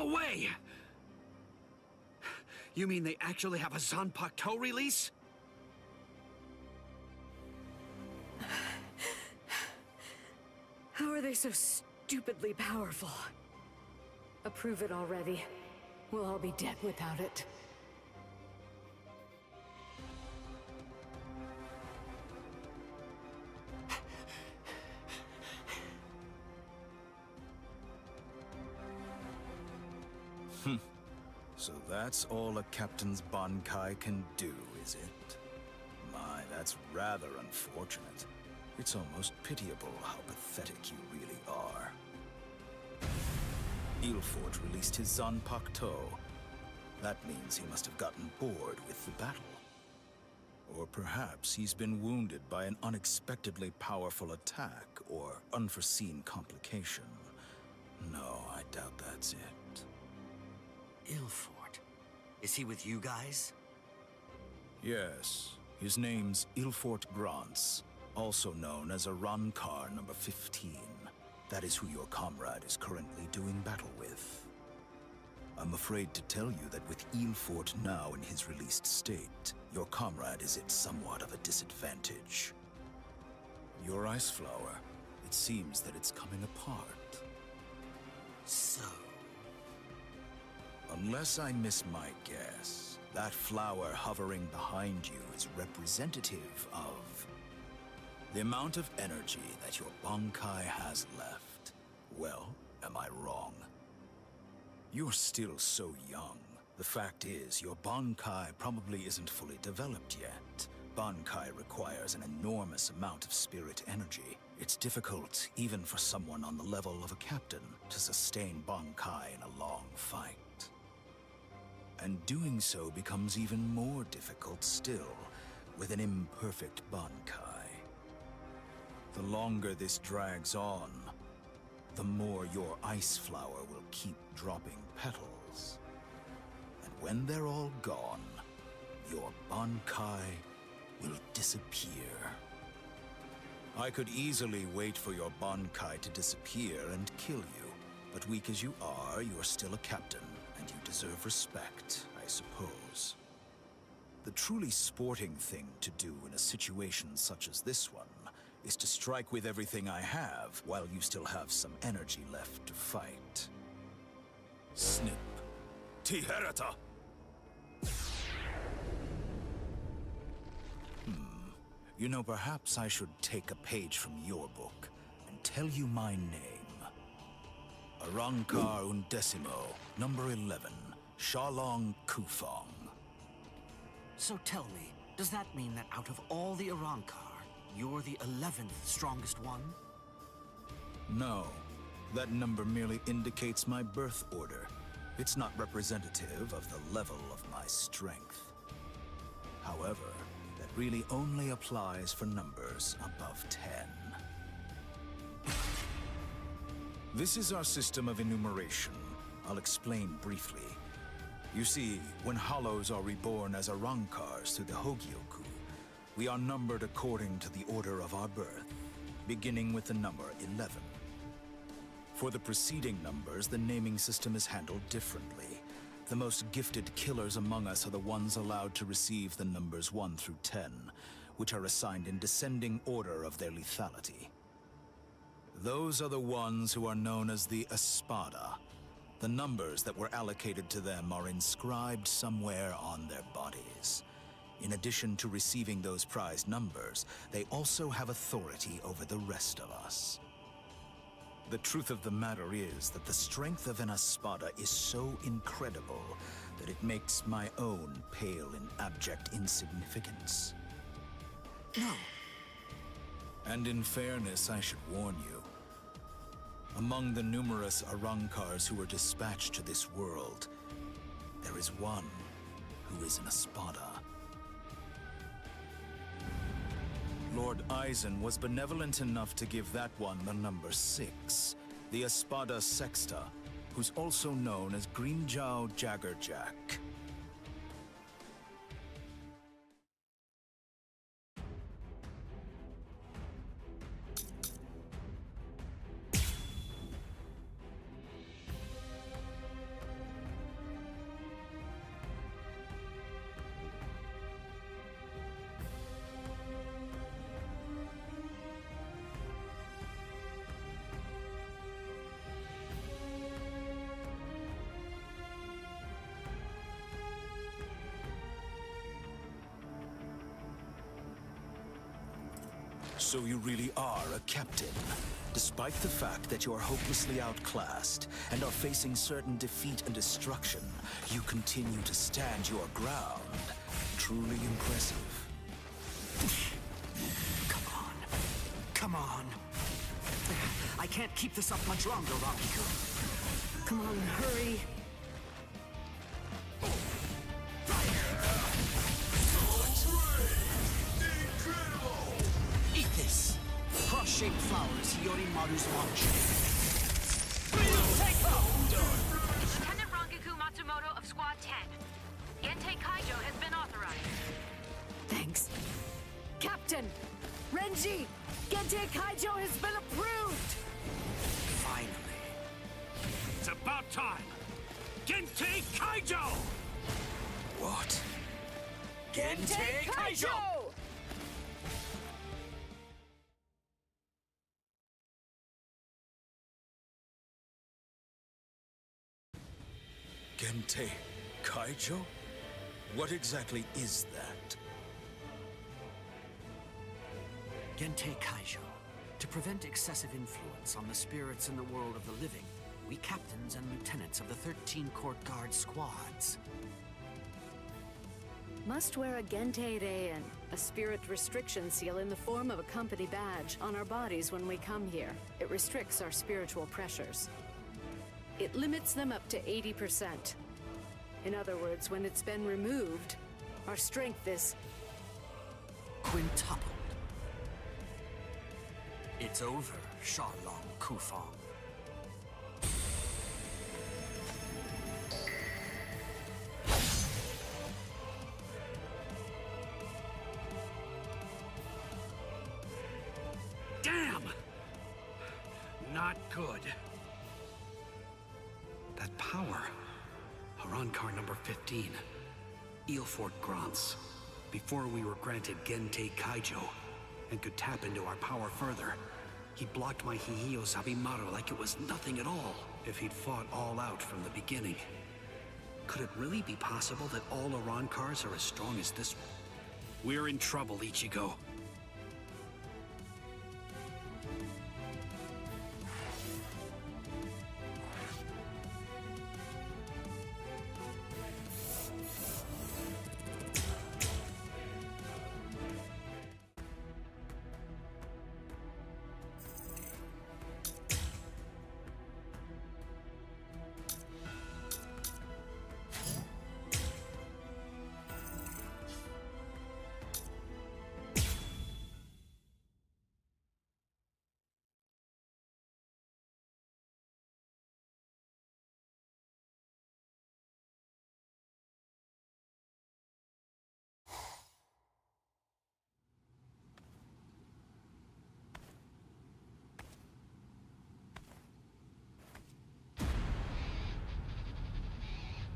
No way! You mean they actually have a Zanpakuto release? How are they so stupidly powerful? Approve it already. We'll all be dead without it. So that's all a captain's Bankai can do, is it? My, that's rather unfortunate. It's almost pitiable how pathetic you really are. Ilfort released his Zanpakuto. That means he must have gotten bored with the battle. Or perhaps he's been wounded by an unexpectedly powerful attack or unforeseen complication. No, I doubt that's it. Ilfort? Is he with you guys? Yes, his name's Ilfort Grants, also known as Arrancar number 15. That is who your comrade is currently doing battle with. I'm afraid to tell you that with Ilfort now in his released state, your comrade is at somewhat of a disadvantage. Your ice flower, it seems that it's coming apart. So... Unless I miss my guess, that flower hovering behind you is representative of the amount of energy that your Bankai has left. Well, am I wrong? You're still so young. The fact is, your Bankai probably isn't fully developed yet. Bankai requires an enormous amount of spirit energy. It's difficult, even for someone on the level of a captain, to sustain Bankai in a long fight. And doing so becomes even more difficult still, with an imperfect Bankai. The longer this drags on, the more your ice flower will keep dropping petals. And when they're all gone, your Bankai will disappear. I could easily wait for your Bankai to disappear and kill you, but weak as you are, you're still a captain, and you deserve respect, I suppose. The truly sporting thing to do in a situation such as this one is to strike with everything I have while you still have some energy left to fight. Snip. Tiherata! You know, perhaps I should take a page from your book and tell you my name. Arrancar Undecimo, number 11, Shalong Kufong. So tell me, does that mean that out of all the Arrancar, you're the 11th strongest one? No. That number merely indicates my birth order. It's not representative of the level of my strength. However, that really only applies for numbers above 10. This is our system of enumeration. I'll explain briefly. You see, when Hollows are reborn as Arrancars through the Hogyoku, we are numbered according to the order of our birth, beginning with the number 11. For the preceding numbers, the naming system is handled differently. The most gifted killers among us are the ones allowed to receive the numbers 1 through 10, which are assigned in descending order of their lethality. Those are the ones who are known as the Espada. The numbers that were allocated to them are inscribed somewhere on their bodies. In addition to receiving those prized numbers, they also have authority over the rest of us. The truth of the matter is that the strength of an Espada is so incredible that it makes my own pale in abject insignificance. No. And in fairness, I should warn you. Among the numerous Arrancars who were dispatched to this world, there is one who is an Espada. Lord Eisen was benevolent enough to give that one the number 6, the Espada Sexta, who's also known as Greenjow Jaggerjack. So you really are a captain. Despite the fact that you are hopelessly outclassed and are facing certain defeat and destruction, you continue to stand your ground. Truly impressive. Come on. Come on. I can't keep this up much longer, Rakiku. Come on, hurry. Eat this! Cross-shaped flowers, Yorimaru's launch. Lieutenant Rangiku Matsumoto of Squad 10. Gentei Kaijo has been authorized. Thanks. Captain! Renji! Gentei Kaijo has been approved! Finally. It's about time! Gentei Kaijo! What? Gentei Kaijo! Gentei Kaijo? What exactly is that? Gentei Kaijo. To prevent excessive influence on the spirits in the world of the living, we captains and lieutenants of the 13 Court Guard squads. Must wear a Gentei Reien, a spirit restriction seal in the form of a company badge, on our bodies when we come here. It restricts our spiritual pressures. It limits them up to 80%. In other words, when it's been removed, our strength is Quintupled. It's over, Sharlong Kufang. Damn! Not good. That power. Arankar number 15. Eelfort Grants. Before we were granted Gentei Kaijo and could tap into our power further, he blocked my Hihiyo Zabimaru like it was nothing at all. If he'd fought all out from the beginning. Could it really be possible that all Arankars are as strong as this one? We're in trouble, Ichigo.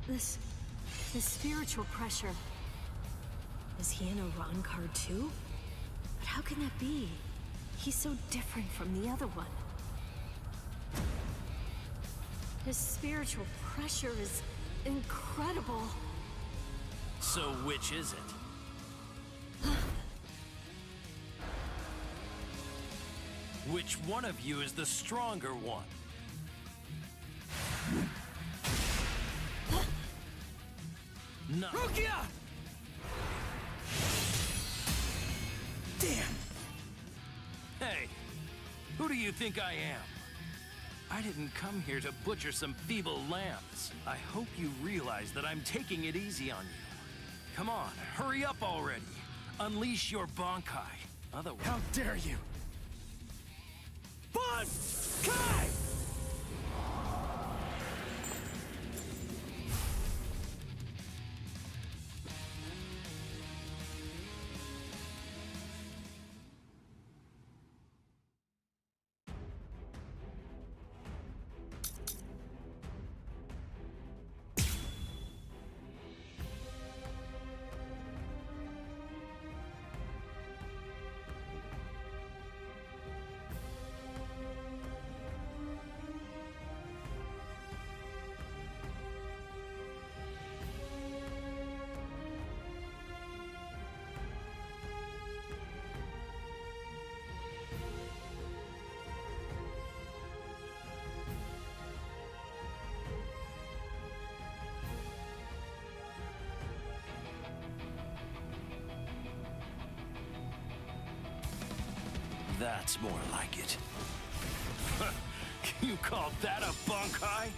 This spiritual pressure. Is he an Arankar too? But how can that be? He's so different from the other one. His spiritual pressure is incredible. So which is it? Which one of you is the stronger one? No. Rukia! Damn! Hey, who do you think I am? I didn't come here to butcher some feeble lambs. I hope you realize that I'm taking it easy on you. Come on, hurry up already. Unleash your Bankai. Otherwise... How dare you! Bankai! That's more like it. You call that a bunkai?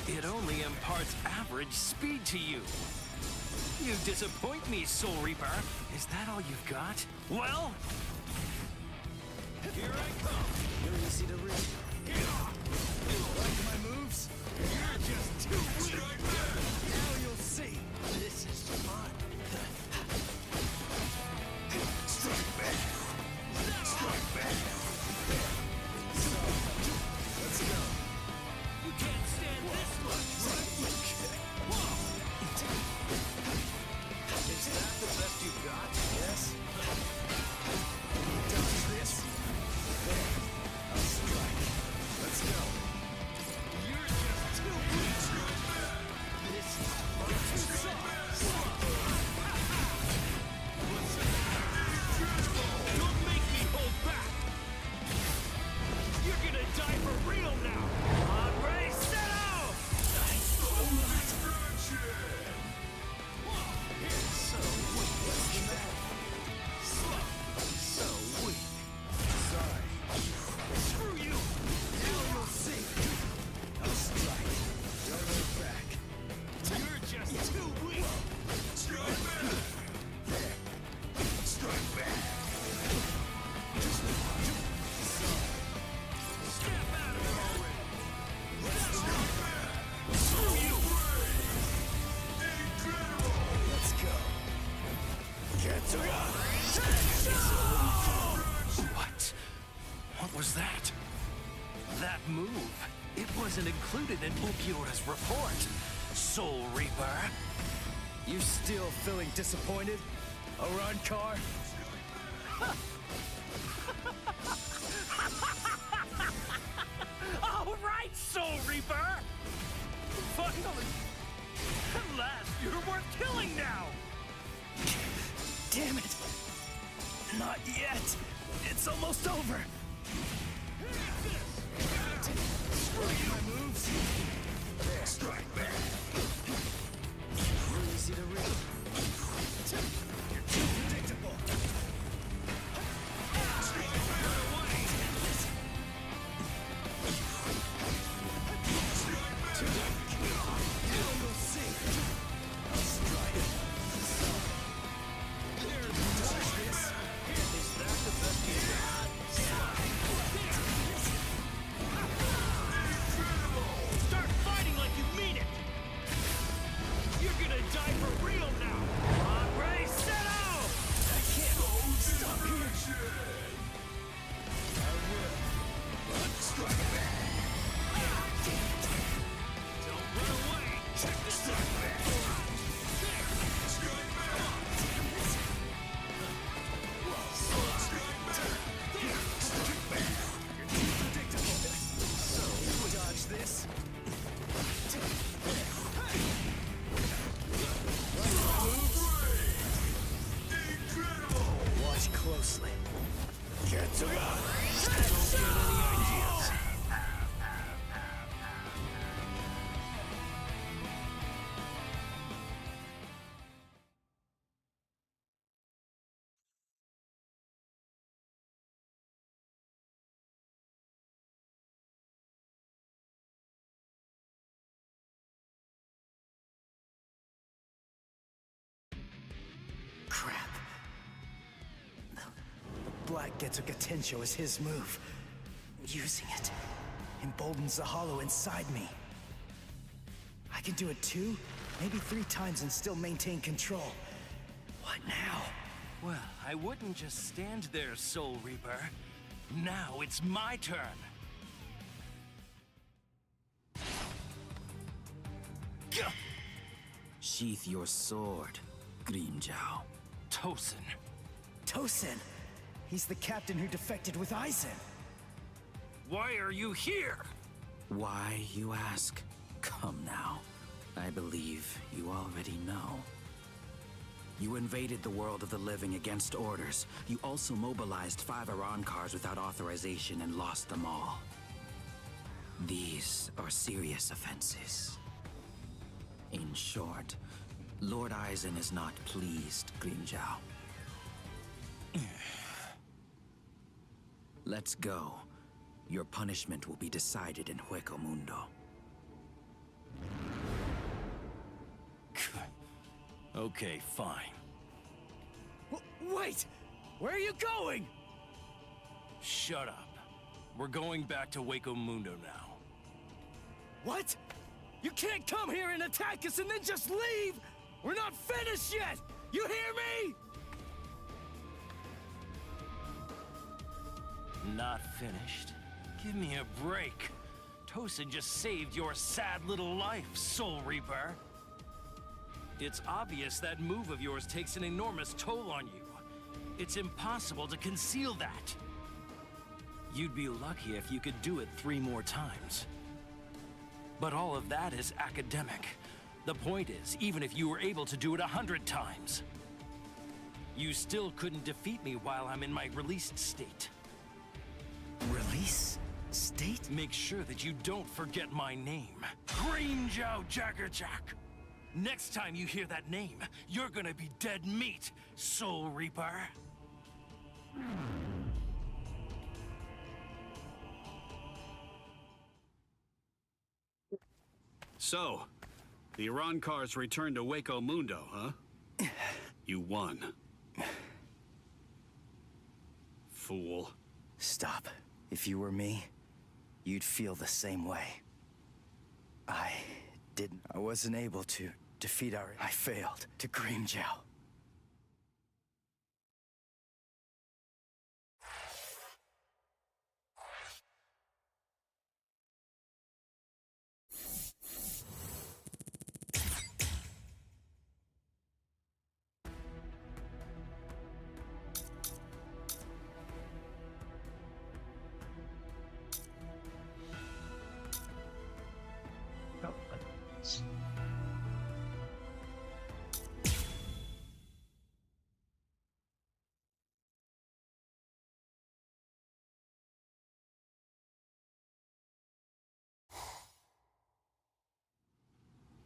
It only imparts average speed to you. You disappoint me, Soul Reaper. Is that all you've got? Well, here I come. You're easy to read. Like my moves? You're just too weak. Now you'll see. This is fun. Strike back. Strike back. Let's go. you can't stand this much, right? Is that the best you've got? Yes. Dodge this. There. I'll strike. Let's go. You're just too weak. This is far too soft. Don't make me hold back. You're gonna die for real now. Hombre, settle! So weak. What's the matter? So weak. Sorry. Screw you! Now you'll see. I'll strike. Don't look back. You're just too weak. Strike back. There. Strike back. Snap out of it already. Screw you. Let's go. Get to What? What was that? That move. It wasn't included in Ulquiorra's report. Soul Reaper. You still feeling disappointed? Arrancar? All right, Soul Reaper! Finally! At last, you're worth killing now! Damn it! Not yet! It's almost over! Screw you! My moves? There. Strike back! You're easy to read. You're too predictable! You'll see. I'll strike. Dodge this. Is that the best you got? Start fighting like you mean it! You're gonna die for real now! Hombre, settle! I can't stop here. I will. Strike back. Don't run away! Check the strike back. Strike back. Damn it. Strike back. You're too predictable. So, dodge this. Watch closely. Get to God. Don't get any ideas. Crap. The Black Getsuga Tensho is his move. Using it emboldens the hollow inside me. I can do it 2, maybe 3 times and still maintain control. What now? Well, I wouldn't just stand there, Soul Reaper. Now it's my turn. Gah! Sheath your sword, Grimmjow. Tosin. Tosin! He's the captain who defected with Aizen. Why are you here? Why, you ask? Come now. I believe you already know. You invaded the world of the living against orders. You also mobilized 5 Arrancars without authorization and lost them all. These are serious offenses. In short, Lord Aizen is not pleased, Grimmjow. Let's go. Your punishment will be decided in Hueco Mundo. Okay, fine. Wait! Where are you going? Shut up. We're going back to Hueco Mundo now. What? You can't come here and attack us and then just leave! We're not finished yet! You hear me? Not finished? Give me a break. Tosin just saved your sad little life, Soul Reaper. It's obvious that move of yours takes an enormous toll on you. It's impossible to conceal that. You'd be lucky if you could do it 3 more times. But all of that is academic. The point is, even if you were able to do it 100 times, you still couldn't defeat me while I'm in my released state. Release? State? Make sure that you don't forget my name. Grimmjow Jaggerjack! Next time you hear that name, you're gonna be dead meat, Soul Reaper. So, the Arancars returned to Hueco Mundo, huh? You won. Fool. Stop. If you were me, you'd feel the same way. I wasn't able to defeat I failed to Grimmjow.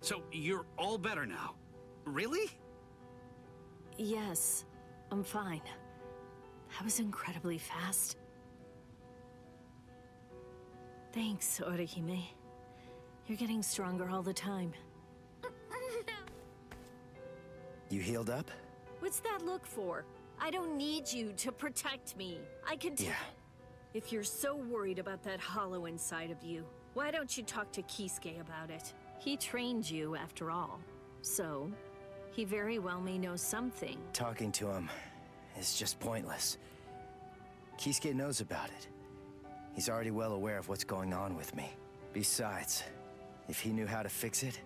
So, you're all better now? Really? Yes, I'm fine. That was incredibly fast. Thanks, Orihime. You're getting stronger all the time. You healed up? What's that look for? I don't need you to protect me. I can Yeah. If you're so worried about that hollow inside of you, why don't you talk to Kisuke about it? He trained you, after all. So, he very well may know something. Talking to him is just pointless. Kisuke knows about it. He's already well aware of what's going on with me. Besides, if he knew how to fix it,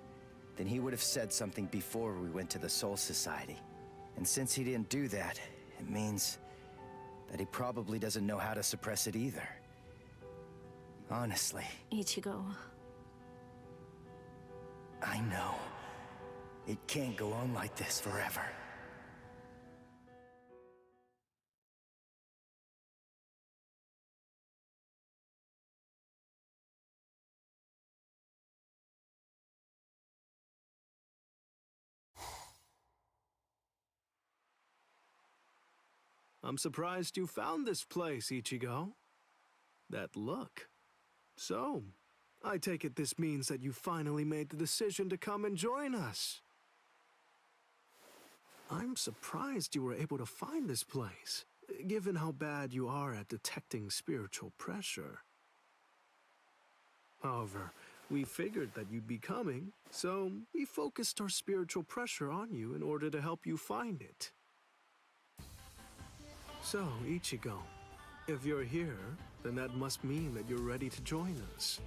then he would have said something before we went to the Soul Society. And since he didn't do that, it means that he probably doesn't know how to suppress it either. Honestly. Ichigo. I know. It can't go on like this forever. I'm surprised you found this place, Ichigo. That look. So, I take it this means that you finally made the decision to come and join us. I'm surprised you were able to find this place, given how bad you are at detecting spiritual pressure. However, we figured that you'd be coming, so we focused our spiritual pressure on you in order to help you find it. So, Ichigo, if you're here, then that must mean that you're ready to join us.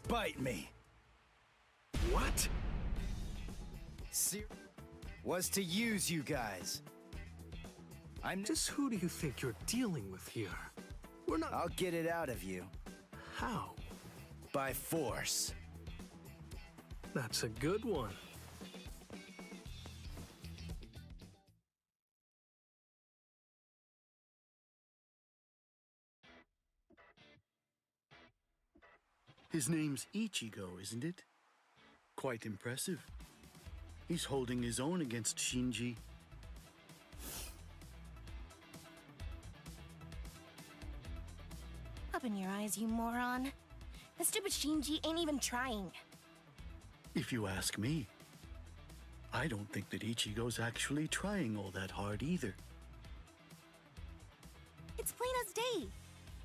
Bite me! What? Was to use you guys. Just who do you think you're dealing with here? We're not— I'll get it out of you. How? By force. That's a good one. His name's Ichigo, isn't it? Quite impressive. He's holding his own against Shinji. Open your eyes, you moron. The stupid Shinji ain't even trying. If you ask me, I don't think that Ichigo's actually trying all that hard either. It's plain as day.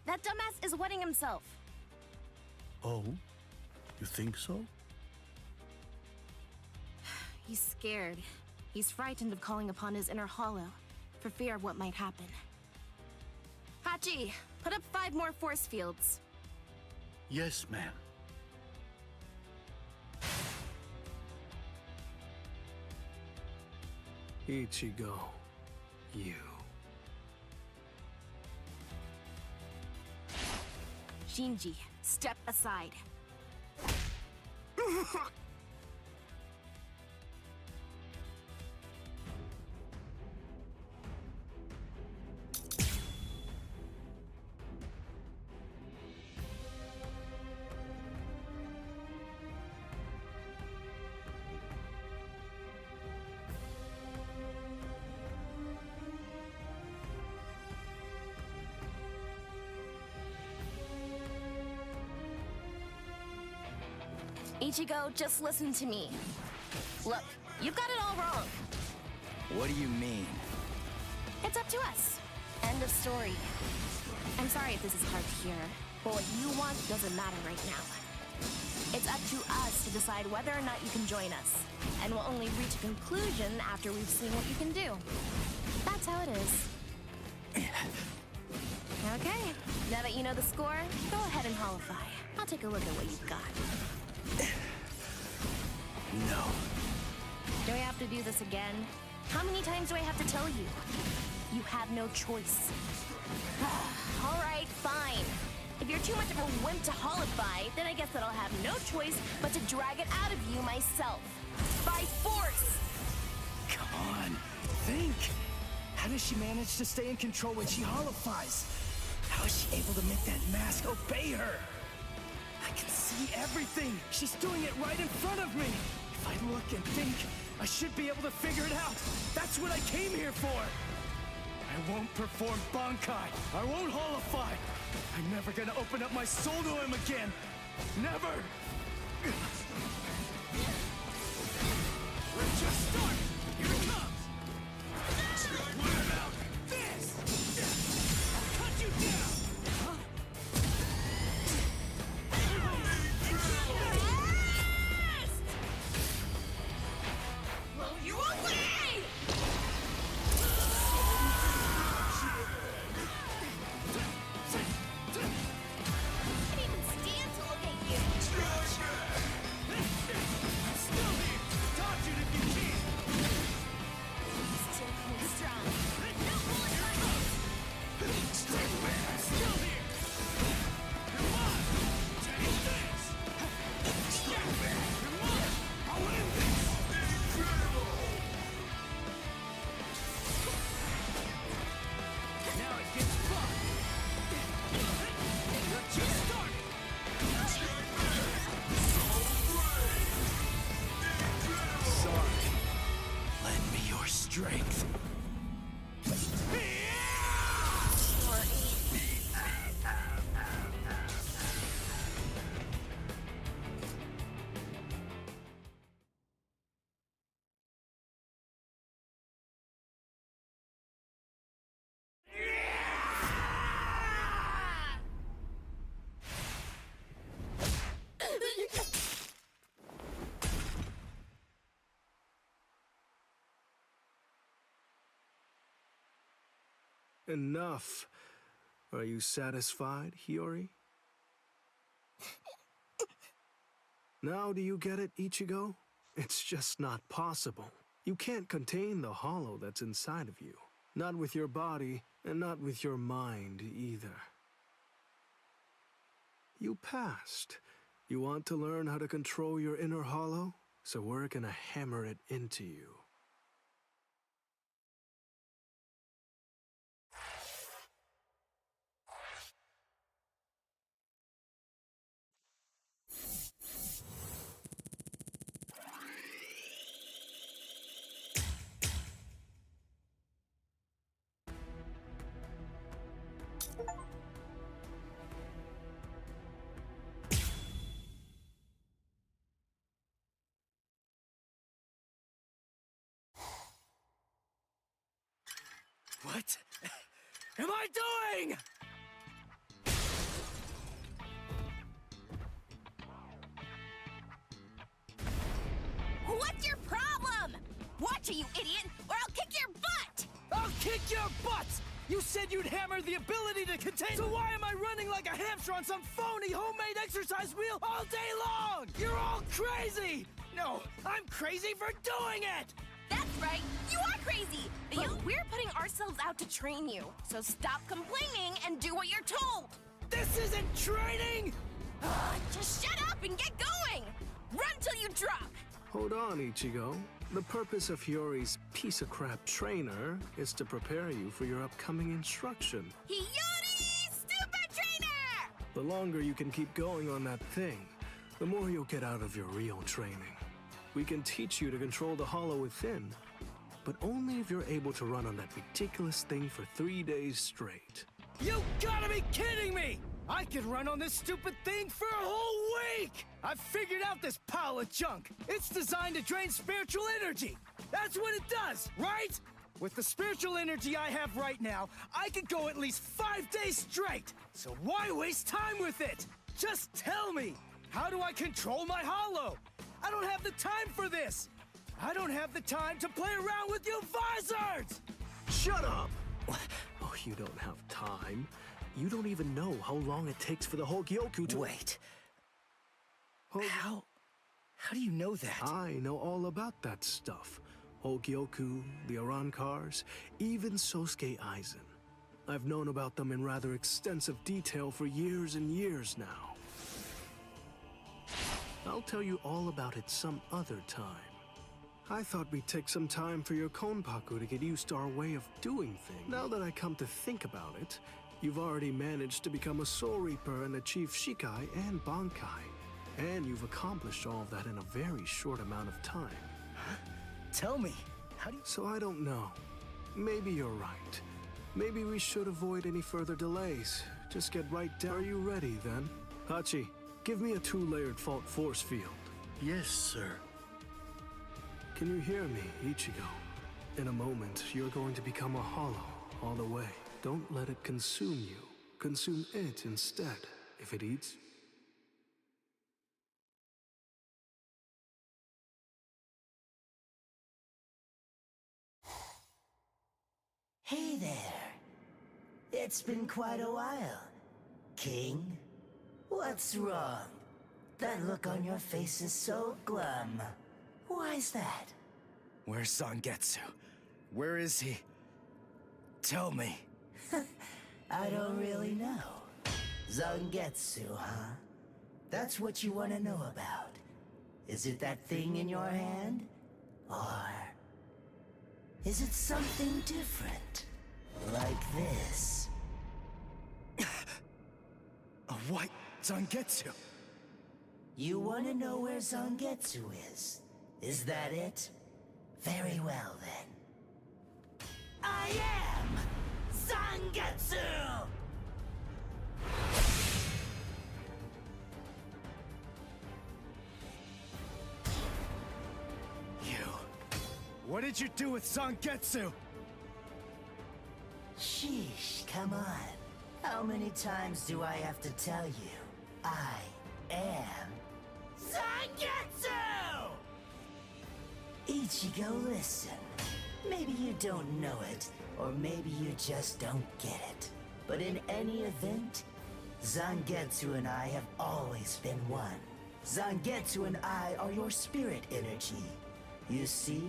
That dumbass is wetting himself. Oh? You think so? He's scared. He's frightened of calling upon his inner hollow, for fear of what might happen. Hachi, put up 5 more force fields. Yes, ma'am. Ichigo, you. Shinji, step aside. Ichigo, just listen to me. Look, you've got it all wrong. What do you mean? It's up to us. End of story. I'm sorry if this is hard to hear, but what you want doesn't matter right now. It's up to us to decide whether or not you can join us, and we'll only reach a conclusion after we've seen what you can do. That's how it is. Okay, now that you know the score, go ahead and holify. I'll take a look at what you've got. No. Do I have to do this again? How many times do I have to tell you? You have no choice. All right, fine. If you're too much of a wimp to holify, then I guess that I'll have no choice but to drag it out of you myself. By force! Come on, think. How does she manage to stay in control when she holifies? How is she able to make that mask obey her? I can see everything. She's doing it right in front of me. If I look and think, I should be able to figure it out. That's what I came here for. I won't perform Bankai. I won't holify. I'm never gonna open up my soul to him again. Never. We're just starting. Here it comes. What about this? I'll cut you down. Blow you away! I can't even stand to look at you. I'm still here. Dodge it if you can. Still coming strong. No bullet punches! I'm still here. Come on. Take this. Come on. I'll win this. Incredible. Now it gets fun. You're just starting. Sorry. Lend me your strength. Enough. Are you satisfied, Hiyori? Now do you get it, Ichigo? It's just not possible. You can't contain the hollow that's inside of you. Not with your body, and not with your mind either. You passed. You want to learn how to control your inner hollow? So we're gonna hammer it into you. What am I doing? What's your problem? Watch it, you idiot, or I'll kick your butt! I'll kick your butts! You said you'd hammer the ability to contain. So why am I running like a hamster on some phony homemade exercise wheel all day long? You're all crazy! No, I'm crazy for doing it! That's right, you are crazy! But we're putting ourselves out to train you, so stop complaining and do what you're told! This isn't training! Just shut up and get going! Run till you drop! Hold on, Ichigo. The purpose of Hiyori's piece of crap trainer is to prepare you for your upcoming instruction. Hiyori, stupid trainer! The longer you can keep going on that thing, the more you'll get out of your real training. We can teach you to control the hollow within, but only if you're able to run on that ridiculous thing for 3 days straight. You gotta be kidding me! I could run on this stupid thing for a whole week! I've figured out this pile of junk. It's designed to drain spiritual energy. That's what it does, right? With the spiritual energy I have right now, I could go at least 5 days straight. So why waste time with it? Just tell me, how do I control my hollow? I don't have the time for this. I don't have the time to play around with you visors! Shut up! Oh, you don't have time. You don't even know how long it takes for the Hogyoku to— Wait. How do you know that? I know all about that stuff. Hogyoku, the Arankars, even Sosuke Aizen. I've known about them in rather extensive detail for years and years now. I'll tell you all about it some other time. I thought we'd take some time for your Konpaku to get used to our way of doing things. Now that I come to think about it, you've already managed to become a Soul Reaper and achieve Shikai and Bankai. And you've accomplished all of that in a very short amount of time. Tell me, how do you— So I don't know. Maybe you're right. Maybe we should avoid any further delays. Just get right down. Are you ready, then? Hachi, give me a 2-layered fault force field. Yes, sir. Can you hear me, Ichigo? In a moment, you're going to become a hollow all the way. Don't let it consume you. Consume it instead. If it eats, Hey there. It's been quite a while. King? What's wrong? That look on your face is so glum. Why's that? Where's Zangetsu? Where is he? Tell me. I don't really know. Zangetsu, huh? That's what you want to know about. Is it that thing in your hand? Or is it something different? Like this? A white Zangetsu. You want to know where Zangetsu is? Is that it? Very well then. I am Zangetsu! What did you do with Zangetsu? Sheesh, come on. How many times do I have to tell you? I am Zangetsu! Ichigo, listen. Maybe you don't know it, or maybe you just don't get it. But in any event, Zangetsu and I have always been one. Zangetsu and I are your spirit energy. You see,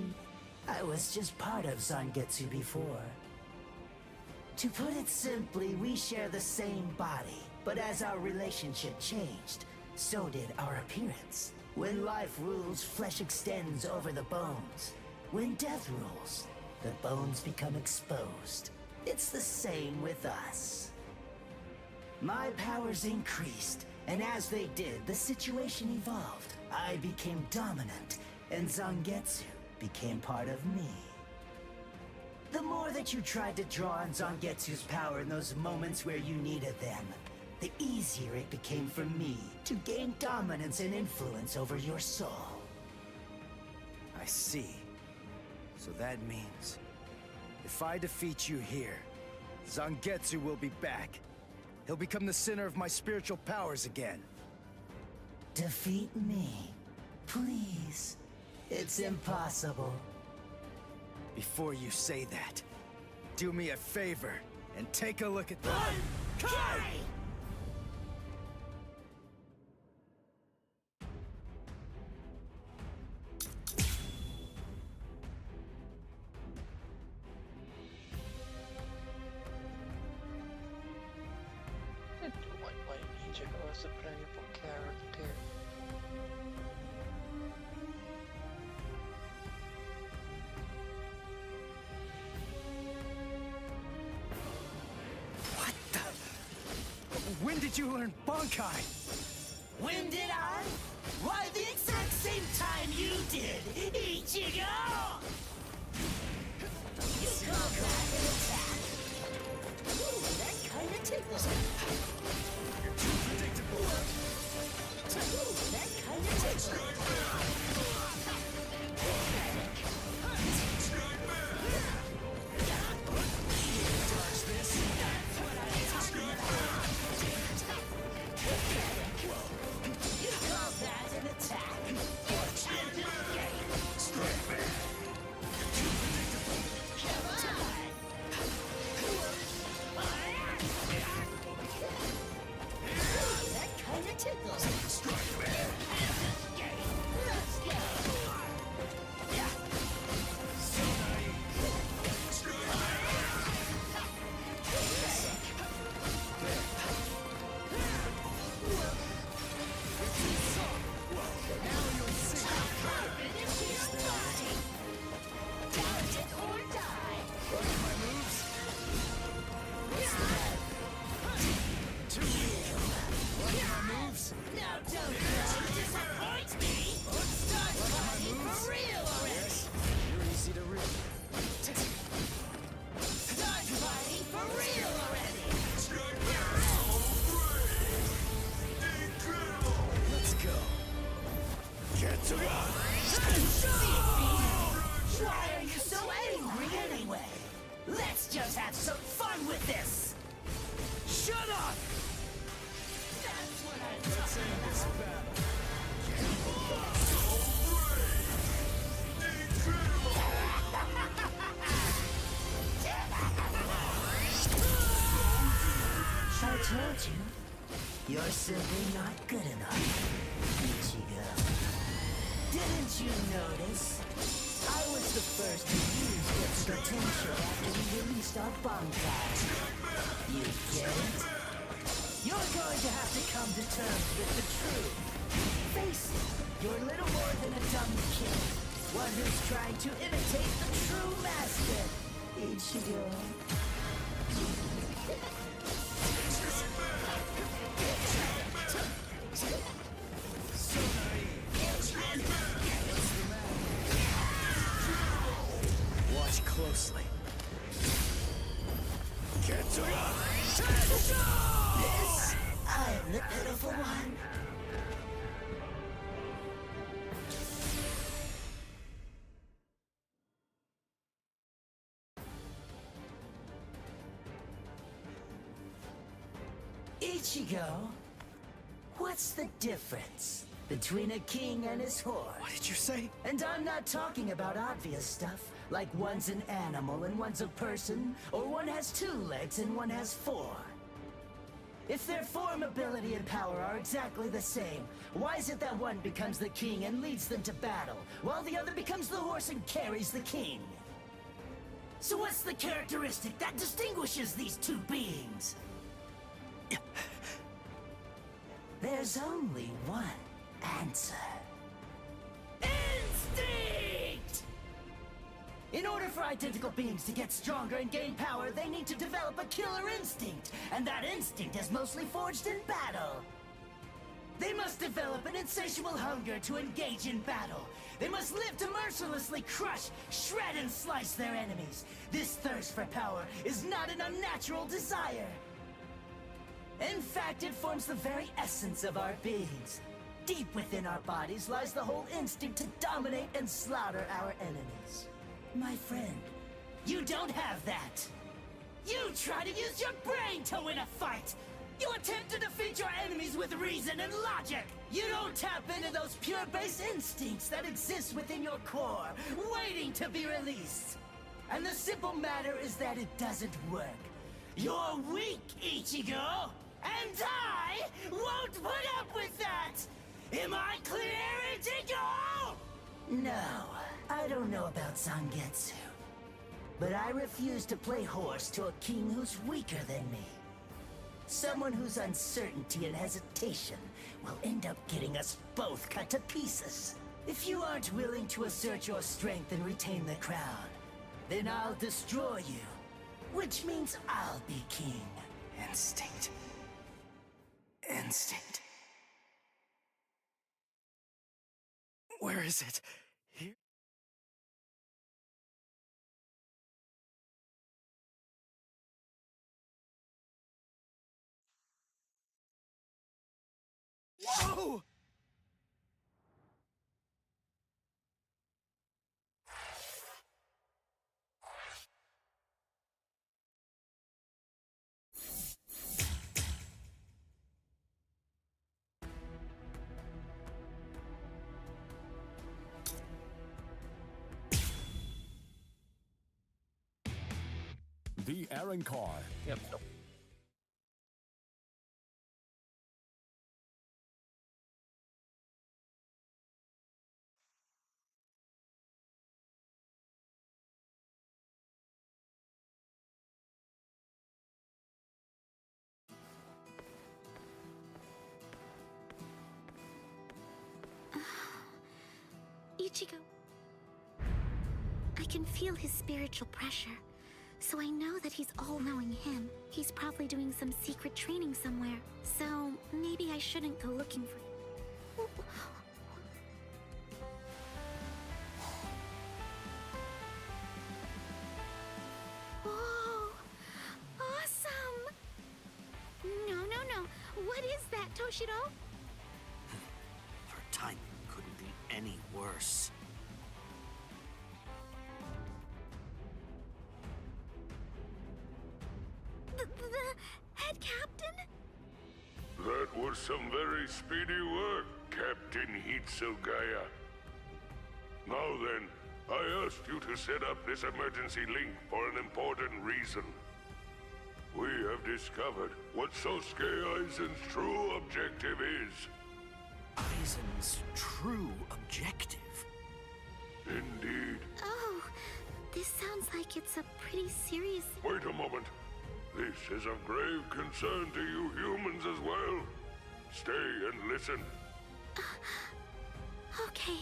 I was just part of Zangetsu before. To put it simply, we share the same body, but as our relationship changed, so did our appearance. When life rules, flesh extends over the bones. When death rules, the bones become exposed. It's the same with us. My powers increased, and as they did, the situation evolved. I became dominant, and Zangetsu became part of me. The more that you tried to draw on Zangetsu's power in those moments where you needed them, the easier it became for me to gain dominance and influence over your soul. I see. So that means If I defeat you here, Zangetsu will be back. He'll become the center of my spiritual powers again. Defeat me, please. It's impossible. Before you say that, do me a favor and take a look at Bankai! I don't want my Ichigo as a playable character. What the? When did you learn Bankai? When did I? Why, the exact same time you did, Ichigo! You call that an attack? Ooh, that kinda tickles me. You're too predictable. Ooh, that kinda tickles me. Dodge this. That's what I'm talking about. You call that an attack? Strike back. Too predictable. Come on. That kinda tickles me. Strike back. Let's go. Yeah. So naive. Strike Now you'll see. Finish your body. Dodge it or die. What are my moves? What's the matter? Too weak. What are my moves? Now don't disappoint me. Start fighting for real already. You're easy to read. Start fighting for real already. Let's go. Get to Why are you so angry anyway? Let's just have some fun with this. Shut up! That's what I'm Let's talking end this about. battle. I told you, you're simply not good enough, Ichigo. Didn't you notice? I was the first to use its potential after we released our Bankai. You get it? You're going to have to come to terms with the truth. Face it, you're little more than a dumb kid. One who's trying to imitate the true master, Ichigo. Watch closely. Get to This, I am the pitiful one. Ichigo, what's the difference between a king and his horse? What did you say? And I'm not talking about obvious stuff, like one's an animal and one's a person, or one has 2 legs and one has 4. If their form, ability, and power are exactly the same, why is it that one becomes the king and leads them to battle, while the other becomes the horse and carries the king? So what's the characteristic that distinguishes these 2 beings? There's only one answer. Instinct! In order for identical beings to get stronger and gain power, they need to develop a killer instinct, and that instinct is mostly forged in battle. They must develop an insatiable hunger to engage in battle. They must live to mercilessly crush, shred, and slice their enemies. This thirst for power is not an unnatural desire. In fact, it forms the very essence of our beings. Deep within our bodies lies the whole instinct to dominate and slaughter our enemies. My friend, You don't have that. You try to use your brain to win a fight. You attempt to defeat your enemies with reason and logic. You don't tap into those pure base instincts that exist within your core, waiting to be released. And the simple matter is that it doesn't work. You're weak, Ichigo! And I won't put up with that! Am I clear, Ichigo? No, I don't know about Zangetsu. But I refuse to play horse to a king who's weaker than me. Someone whose uncertainty and hesitation will end up getting us both cut to pieces. If you aren't willing to assert your strength and retain the crown, then I'll destroy you. Which means I'll be king. Instinct. Instinct. Where is it? Here? Whoa! The Aaron Car. Yep. Ichigo. I can feel his spiritual pressure, so I know that he's all-knowing him. He's probably doing some secret training somewhere, so maybe I shouldn't go looking for... Whoa! Awesome! No. What is that, Toshiro? Her timing couldn't be any worse. The head captain? That was some very speedy work, Captain Hitsugaya. Now then, I asked you to set up this emergency link for an important reason. We have discovered what Sosuke Aizen's true objective is. Aizen's true objective? Indeed. Oh, this sounds like it's a pretty serious... Wait a moment. This is of grave concern to you humans as well. Stay and listen. Okay.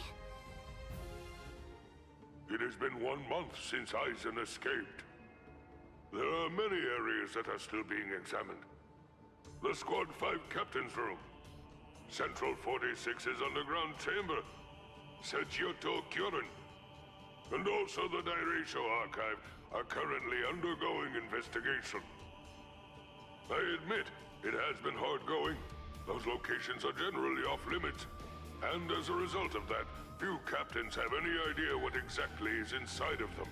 It has been 1 month since Aizen escaped. There are many areas that are still being examined. The Squad 5 Captain's Room, Central 46's underground chamber, Sechioto Kyorin, and also the Dairaisho Archive are currently undergoing investigation. I admit, it has been hard going. Those locations are generally off limits, and as a result of that, few captains have any idea what exactly is inside of them.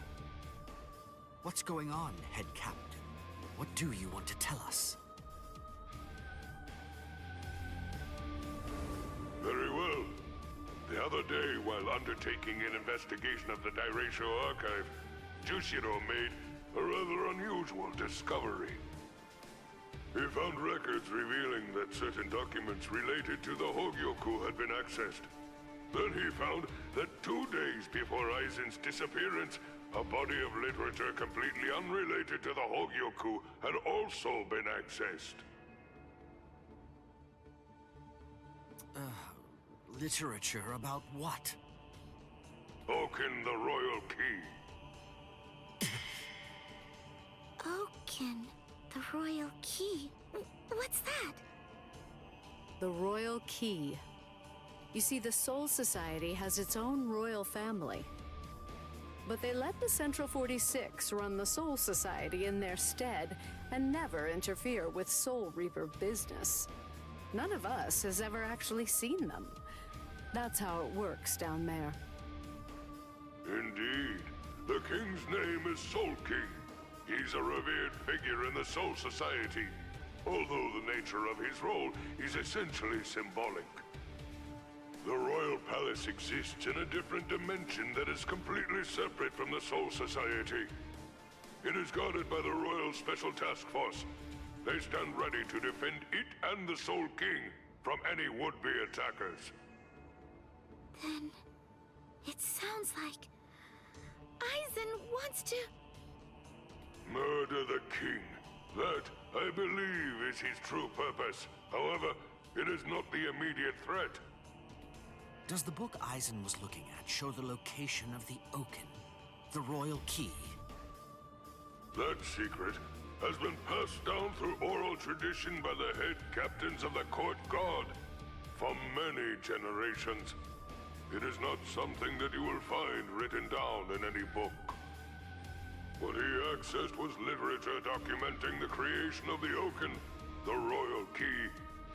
What's going on, Head Captain? What do you want to tell us? Very well. The other day, while undertaking an investigation of the Dairaisho Archive, Jushiro made a rather unusual discovery. He found records revealing that certain documents related to the Hogyoku had been accessed. Then he found that 2 days before Aizen's disappearance, a body of literature completely unrelated to the Hogyoku had also been accessed. Literature about what? Oken the Royal Key. Oken, the Royal Key. What's that? The Royal Key. You see, the Soul Society has its own royal family. But they let the Central 46 run the Soul Society in their stead and never interfere with Soul Reaper business. None of us has ever actually seen them. That's how it works down there. Indeed. The king's name is Soul King. He's a revered figure in the Soul Society, although the nature of his role is essentially symbolic. The Royal Palace exists in a different dimension that is completely separate from the Soul Society. It is guarded by the Royal Special Task Force. They stand ready to defend it and the Soul King from any would-be attackers. Then it sounds like Aizen wants to... Murder the king. That, I believe, is his true purpose. However, it is not the immediate threat. Does the book Aizen was looking at show the location of the Oaken, the royal key? That secret has been passed down through oral tradition by the head captains of the court guard for many generations. It is not something that you will find written down in any book. What he accessed was literature documenting the creation of the Oaken, the royal key.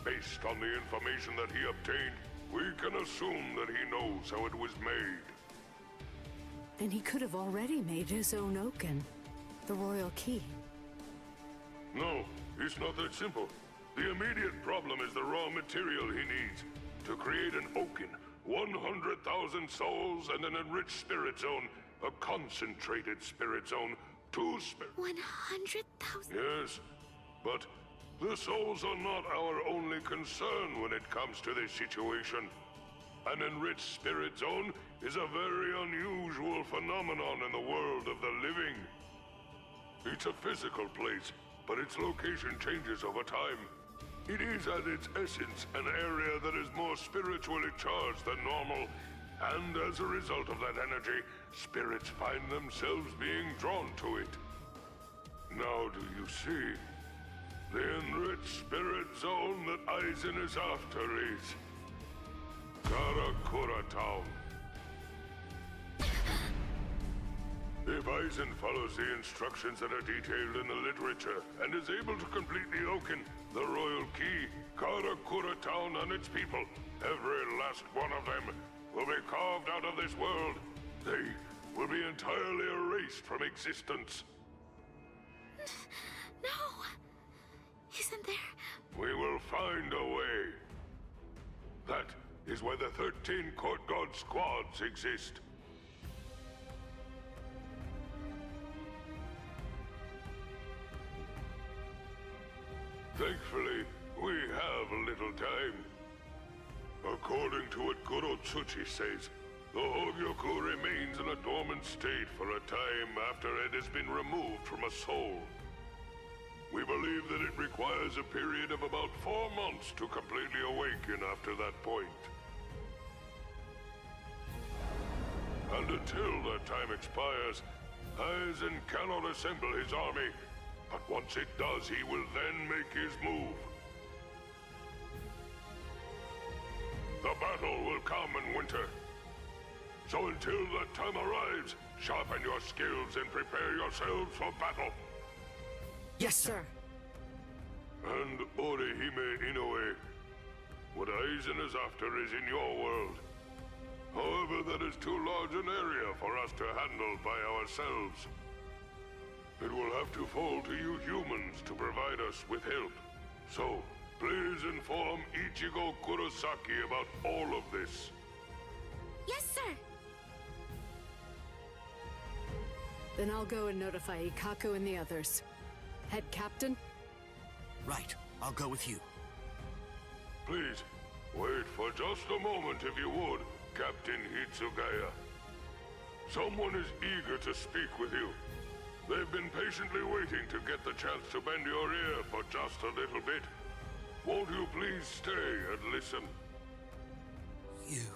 Based on the information that he obtained, we can assume that he knows how it was made. Then he could have already made his own Oaken, the royal key. No, it's not that simple. The immediate problem is the raw material he needs. To create an Oaken, 100,000 souls and an enriched spirit zone, a concentrated spirit zone, 100,000? Yes, but the souls are not our only concern when it comes to this situation. An enriched spirit zone is a very unusual phenomenon in the world of the living. It's a physical place, but its location changes over time. It is at its essence an area that is more spiritually charged than normal, and as a result of that energy, spirits find themselves being drawn to it. Now do you see? The enriched spirit zone that Aizen is after is Karakura Town. If Aizen follows the instructions that are detailed in the literature and is able to complete the Oaken, the royal key, Karakura Town and its people, every last one of them, will be carved out of this world. They will be entirely erased from existence. No! Isn't there? We will find a way. That is why the 13 Court Guard squads exist. Thankfully, we have a little time. According to what Gorotsuchi says, the Hogyoku remains in a dormant state for a time after it has been removed from a soul. We believe that it requires a period of about 4 months to completely awaken after that point. And until that time expires, Aizen cannot assemble his army, but once it does, he will then make his move. The battle will come in winter. So until that time arrives, sharpen your skills and prepare yourselves for battle. Yes, sir. And Orihime Inoue, what Aizen is after is in your world. However, that is too large an area for us to handle by ourselves. It will have to fall to you humans to provide us with help. So, please inform Ichigo Kurosaki about all of this. Yes, sir. Then I'll go and notify Ikkaku and the others. Head Captain? Right. I'll go with you. Please, wait for just a moment if you would, Captain Hitsugaya. Someone is eager to speak with you. They've been patiently waiting to get the chance to bend your ear for just a little bit. Won't you please stay and listen? You...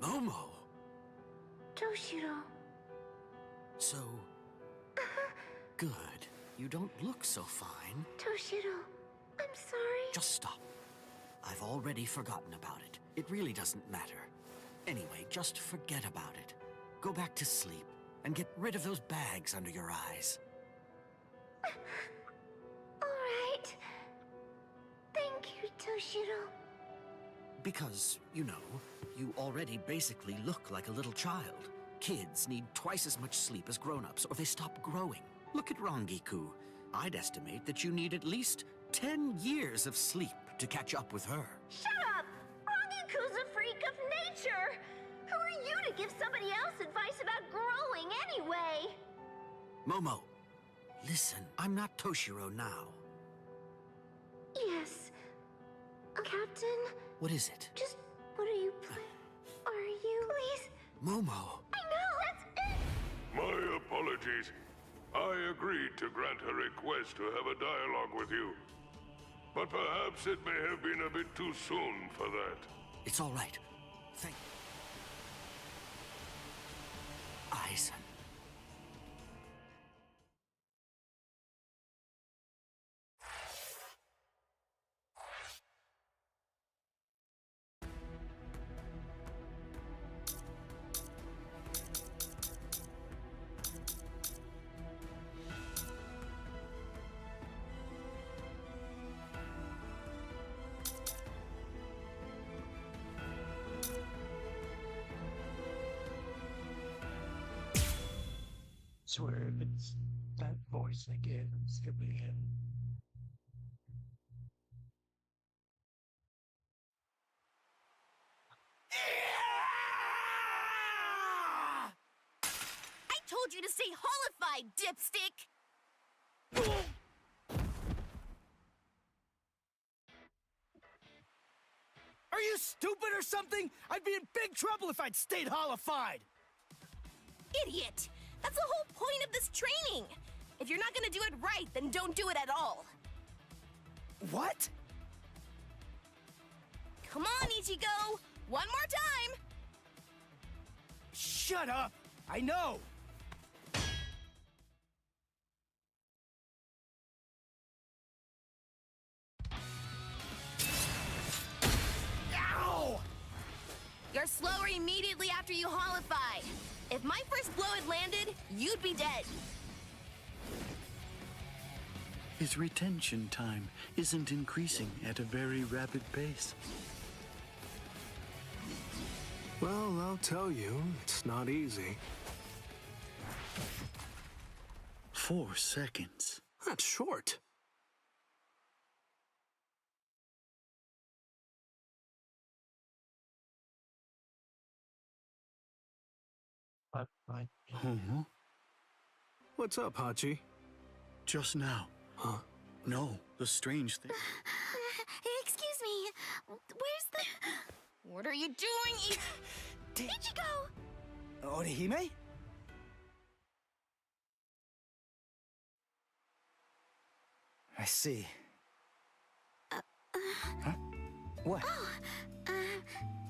Momo! Toshiro. So... good. You don't look so fine. Toshiro, I'm sorry. Just stop. I've already forgotten about it. It really doesn't matter. Anyway, just forget about it. Go back to sleep, and get rid of those bags under your eyes. All right. Thank you, Toshiro. Because, you know, you already basically look like a little child. Kids need twice as much sleep as grown-ups, or they stop growing. Look at Rangiku. I'd estimate that you need at least 10 years of sleep to catch up with her. Shut up! Rangiku's a freak of nature! Who are you to give somebody else advice about growing anyway? Momo, listen, I'm not Toshiro now. Yes. Captain? What is it? Just, what are you playing? Are you? Please? Momo. I know, that's it! My apologies. I agreed to grant her request to have a dialogue with you. But perhaps it may have been a bit too soon for that. It's all right. Thank you. Aizen. Swear if it's that voice again, it's gonna be him. I told you to stay holified, dipstick! Are you stupid or something? I'd be in big trouble if I'd stayed hollified! Idiot! That's the whole point of this training! If you're not gonna do it right, then don't do it at all! What? Come on, Ichigo! One more time! Shut up! I know! Ow! You're slower immediately after you hollify. If my first blow had landed, you'd be dead. His retention time isn't increasing at a very rapid pace. Well, I'll tell you, it's not easy. 4 seconds. That's short. What's up, Hachi? Just now. Huh? No, the strange thing. Excuse me. Where's the... What are you doing, Ichigo? Orihime? I see. Huh? What?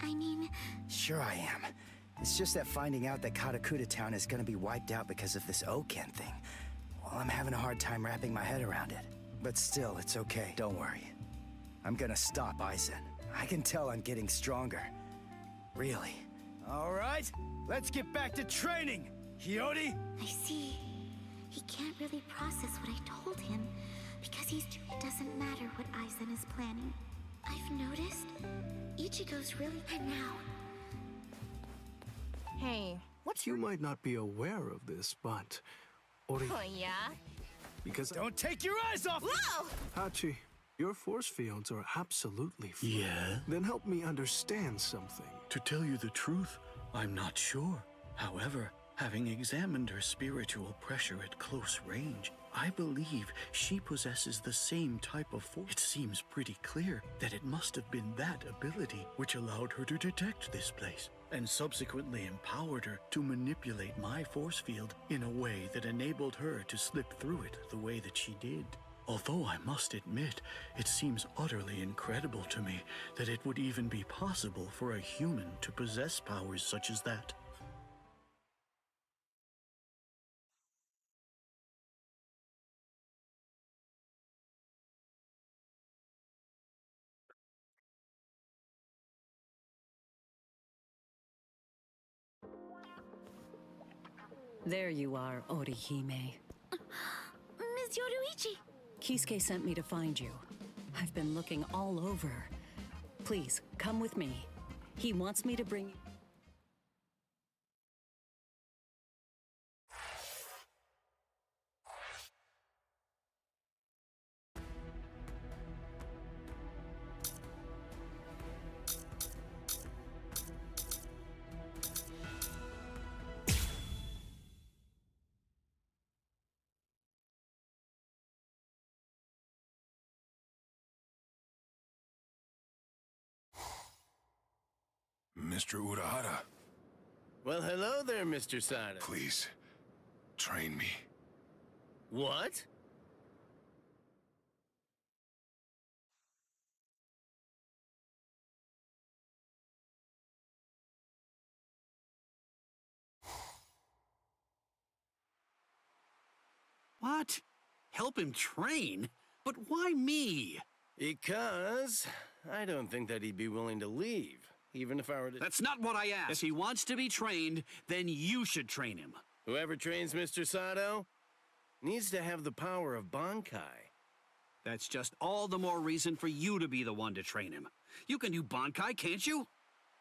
I mean... Sure I am. It's just that finding out that Katakura Town is gonna be wiped out because of this Oken thing. Well, I'm having a hard time wrapping my head around it. But still, it's okay. Don't worry. I'm gonna stop Aizen. I can tell I'm getting stronger. Really. All right, let's get back to training, Hiyori! I see. He can't really process what I told him, because it doesn't matter what Aizen is planning. I've noticed Ichigo's really... And now... Hey, what's You might not be aware of this, but... Oh, yeah? Because... Don't take your eyes off! Whoa! Hachi, your force fields are absolutely free. Yeah? Then help me understand something. To tell you the truth, I'm not sure. However, having examined her spiritual pressure at close range, I believe she possesses the same type of force. It seems pretty clear that it must have been that ability which allowed her to detect this place, and subsequently empowered her to manipulate my force field in a way that enabled her to slip through it the way that she did. Although I must admit, it seems utterly incredible to me that it would even be possible for a human to possess powers such as that. There you are, Orihime. Miss Yoruichi! Kisuke sent me to find you. I've been looking all over. Please, come with me. He wants me to bring you... Mr. Urahara. Well, hello there, Mr. Sada. Please, train me. What? What? Help him train? But why me? Because I don't think that he'd be willing to leave, even if I were to... That's not what I asked. If he wants to be trained, then you should train him. Whoever trains Mr. Sato needs to have the power of Bankai. That's just all the more reason for you to be the one to train him. You can do Bankai, can't you?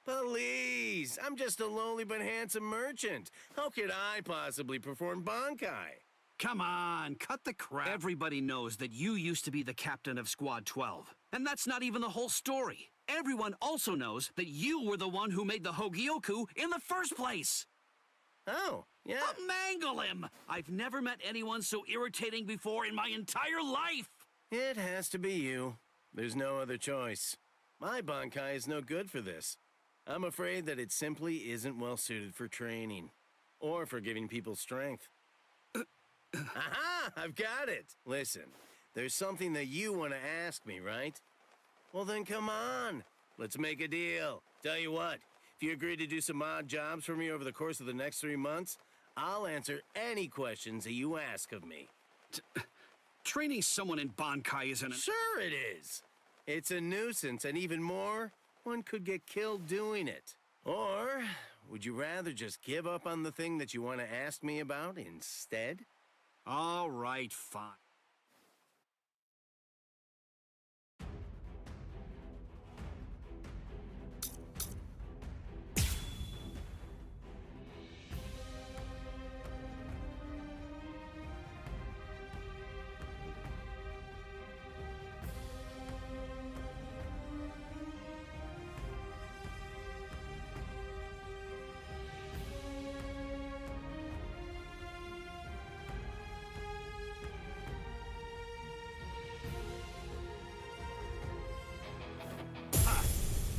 Please! I'm just a lowly but handsome merchant. How could I possibly perform Bankai? Come on, cut the crap. Everybody knows that you used to be the captain of Squad 12. And that's not even the whole story. Everyone also knows that you were the one who made the Hogyoku in the first place. Oh, yeah. But mangle him! I've never met anyone so irritating before in my entire life! It has to be you. There's no other choice. My Bankai is no good for this. I'm afraid that it simply isn't well suited for training. Or for giving people strength. Aha! I've got it! Listen, there's something that you want to ask me, right? Well then come on! Let's make a deal. Tell you what, if you agree to do some odd jobs for me over the course of the next 3 months, I'll answer any questions that you ask of me. Training someone in Bankai isn't a... Sure it is! It's a nuisance, and even more, one could get killed doing it. Or, would you rather just give up on the thing that you want to ask me about instead? All right, fine.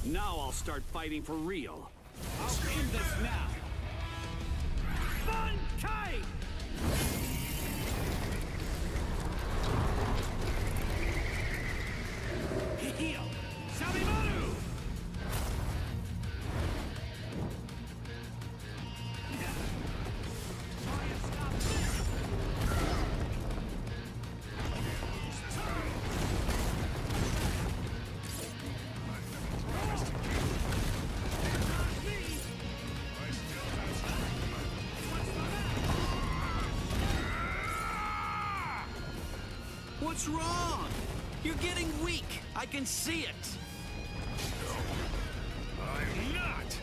Now I'll start fighting for real. I'll end this now. Bankai! Heal! Sabimaru! Try and stop this! What's wrong? You're getting weak. I can see it. No, I'm not.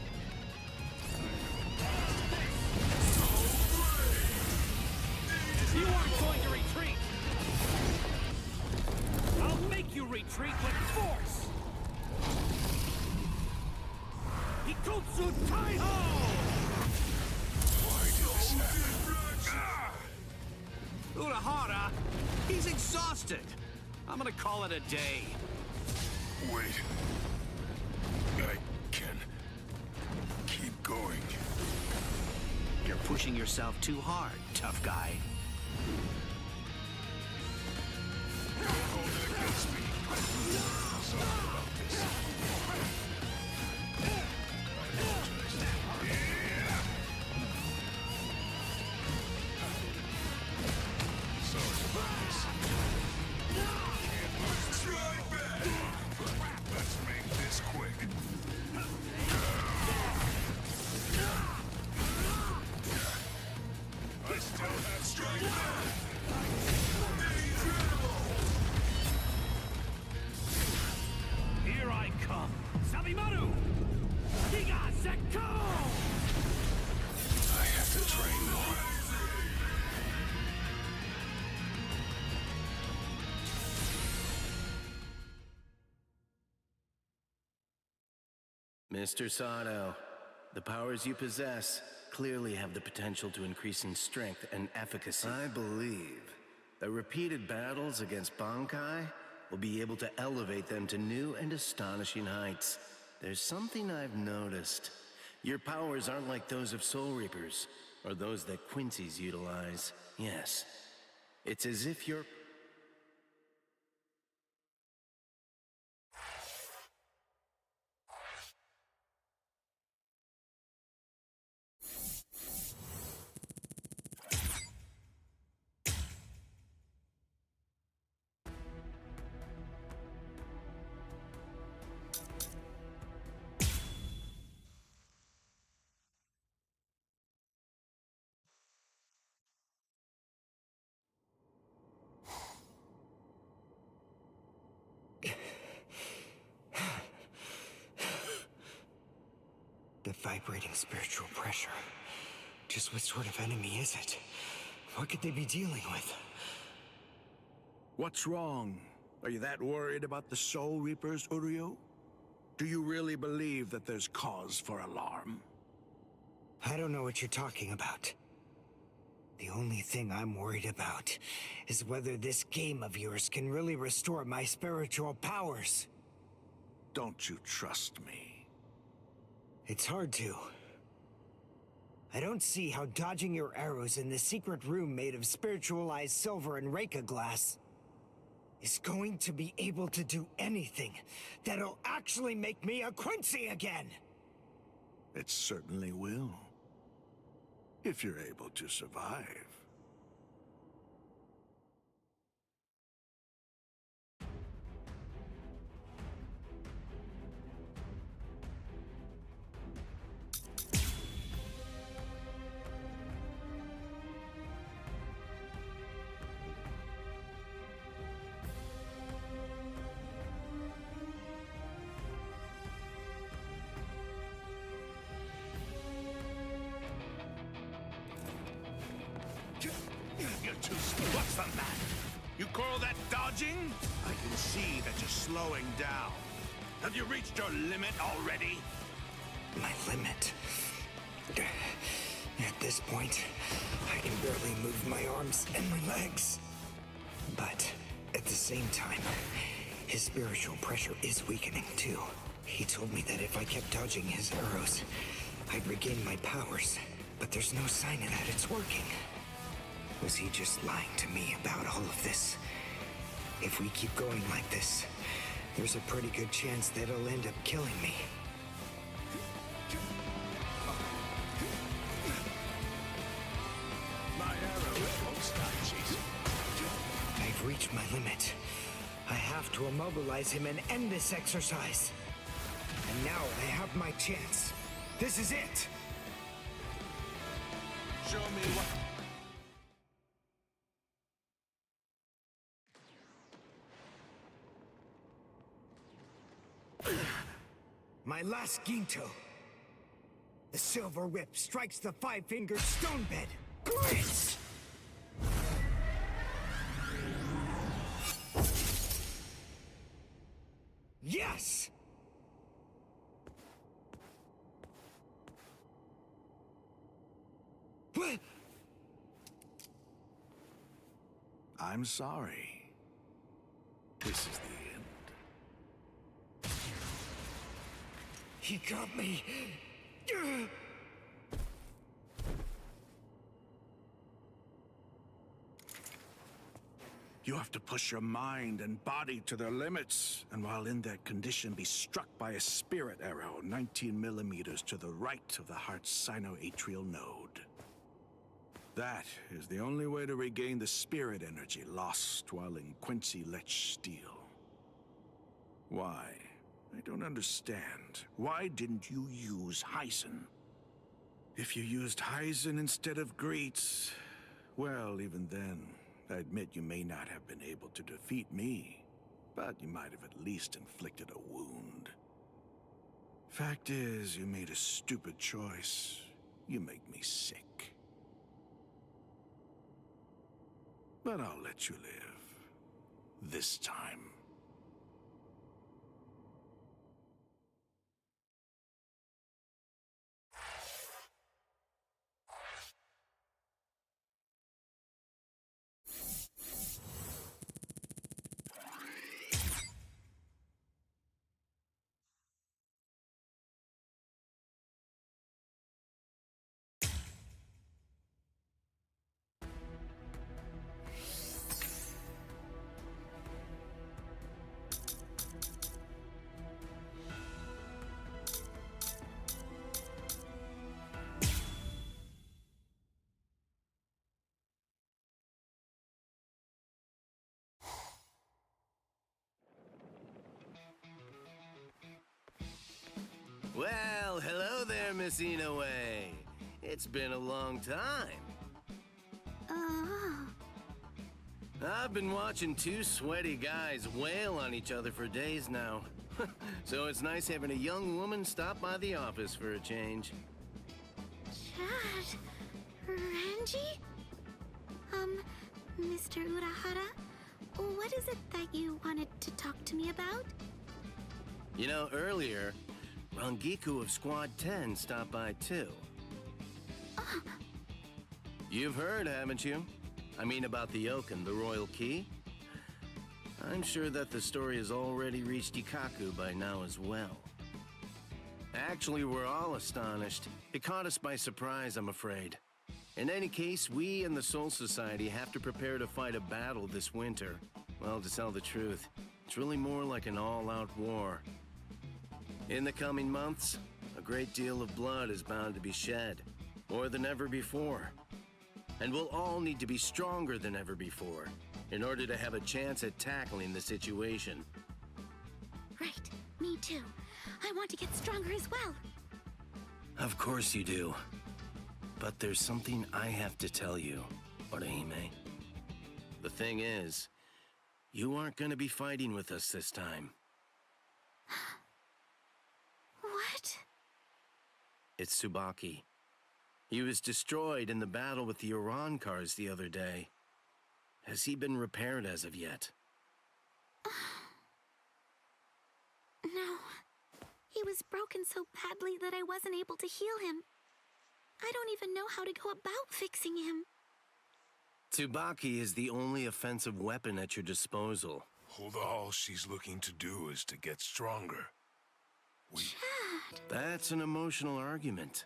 You aren't going to retreat. I'll make you retreat with force. Hikotsu Taiho! Why did this happen? Urahara, he's exhausted. I'm gonna call it a day. Wait. I can keep going. You're pushing yourself too hard, tough guy. Don't hold it against me. Sorry about this. Let's make this quick. I still have strength. Here I come. Sabimaru! Giga Sekko! I have to train more. Mr. Sato, the powers you possess clearly have the potential to increase in strength and efficacy. I believe that repeated battles against Bankai will be able to elevate them to new and astonishing heights. there's something I've noticed. Your powers aren't like those of Soul Reapers, or those that Quincy's utilize. Yes. It's as if you're... The vibrating spiritual pressure. Just what sort of enemy is it? What could they be dealing with? What's wrong? Are you that worried about the Soul Reapers, Uryu? Do you really believe that there's cause for alarm? I don't know what you're talking about. The only thing I'm worried about is whether this game of yours can really restore my spiritual powers. Don't you trust me? It's hard to. I don't see how dodging your arrows in the secret room made of spiritualized silver and Reika glass is going to be able to do anything that'll actually make me a Quincy again! It certainly will. If you're able to survive. You're too slow. What's the matter? You call that dodging? I can see that you're slowing down. Have you reached your limit already? My limit? At this point, I can barely move my arms and my legs. But at the same time, his spiritual pressure is weakening too. He told me that if I kept dodging his arrows, I'd regain my powers. But there's no sign that it's working. Was he just lying to me about all of this? If we keep going like this, there's a pretty good chance that he'll end up killing me. My arrows won't stop chasing. I've reached my limit. I have to immobilize him and end this exercise. And now I have my chance. This is it! Show me what... My last Ginto. The silver whip strikes the five-fingered stone bed. Glitz! Yes! What? I'm sorry. This is the end. He got me. You have to push your mind and body to their limits, and while in that condition, be struck by a spirit arrow 19 millimeters to the right of the heart's sinoatrial node. That is the only way to regain the spirit energy lost while in Quincy Lech Steel. Why? I don't understand. Why didn't you use Heisen? If you used Heisen instead of Greets, well, even then, I admit you may not have been able to defeat me, but you might have at least inflicted a wound. Fact is, you made a stupid choice. You make me sick. But I'll let you live. This time. Well, hello there, Miss Inoue. It's been a long time. Oh. I've been watching two sweaty guys wail on each other for days now. So it's nice having a young woman stop by the office for a change. Chad? Renji? Mr. Urahara? What is it that you wanted to talk to me about? You know, earlier, Rangiku of Squad 10 stopped by too. You've heard, haven't you? I mean about the Oaken, the Royal Key? I'm sure that the story has already reached Ikaku by now as well. Actually, we're all astonished. It caught us by surprise, I'm afraid. In any case, we and the Soul Society have to prepare to fight a battle this winter. Well, to tell the truth, it's really more like an all-out war. In the coming months, a great deal of blood is bound to be shed, more than ever before. And we'll all need to be stronger than ever before in order to have a chance at tackling the situation. Right, me too. I want to get stronger as well. Of course you do. But there's something I have to tell you, Orihime. The thing is, you aren't going to be fighting with us this time. What? It's Tsubaki. He was destroyed in the battle with the Iran cars the other day. Has he been repaired as of yet? No. He was broken so badly that I wasn't able to heal him. I don't even know how to go about fixing him. Tsubaki is the only offensive weapon at your disposal. All she's looking to do is to get stronger. Chad! That's an emotional argument.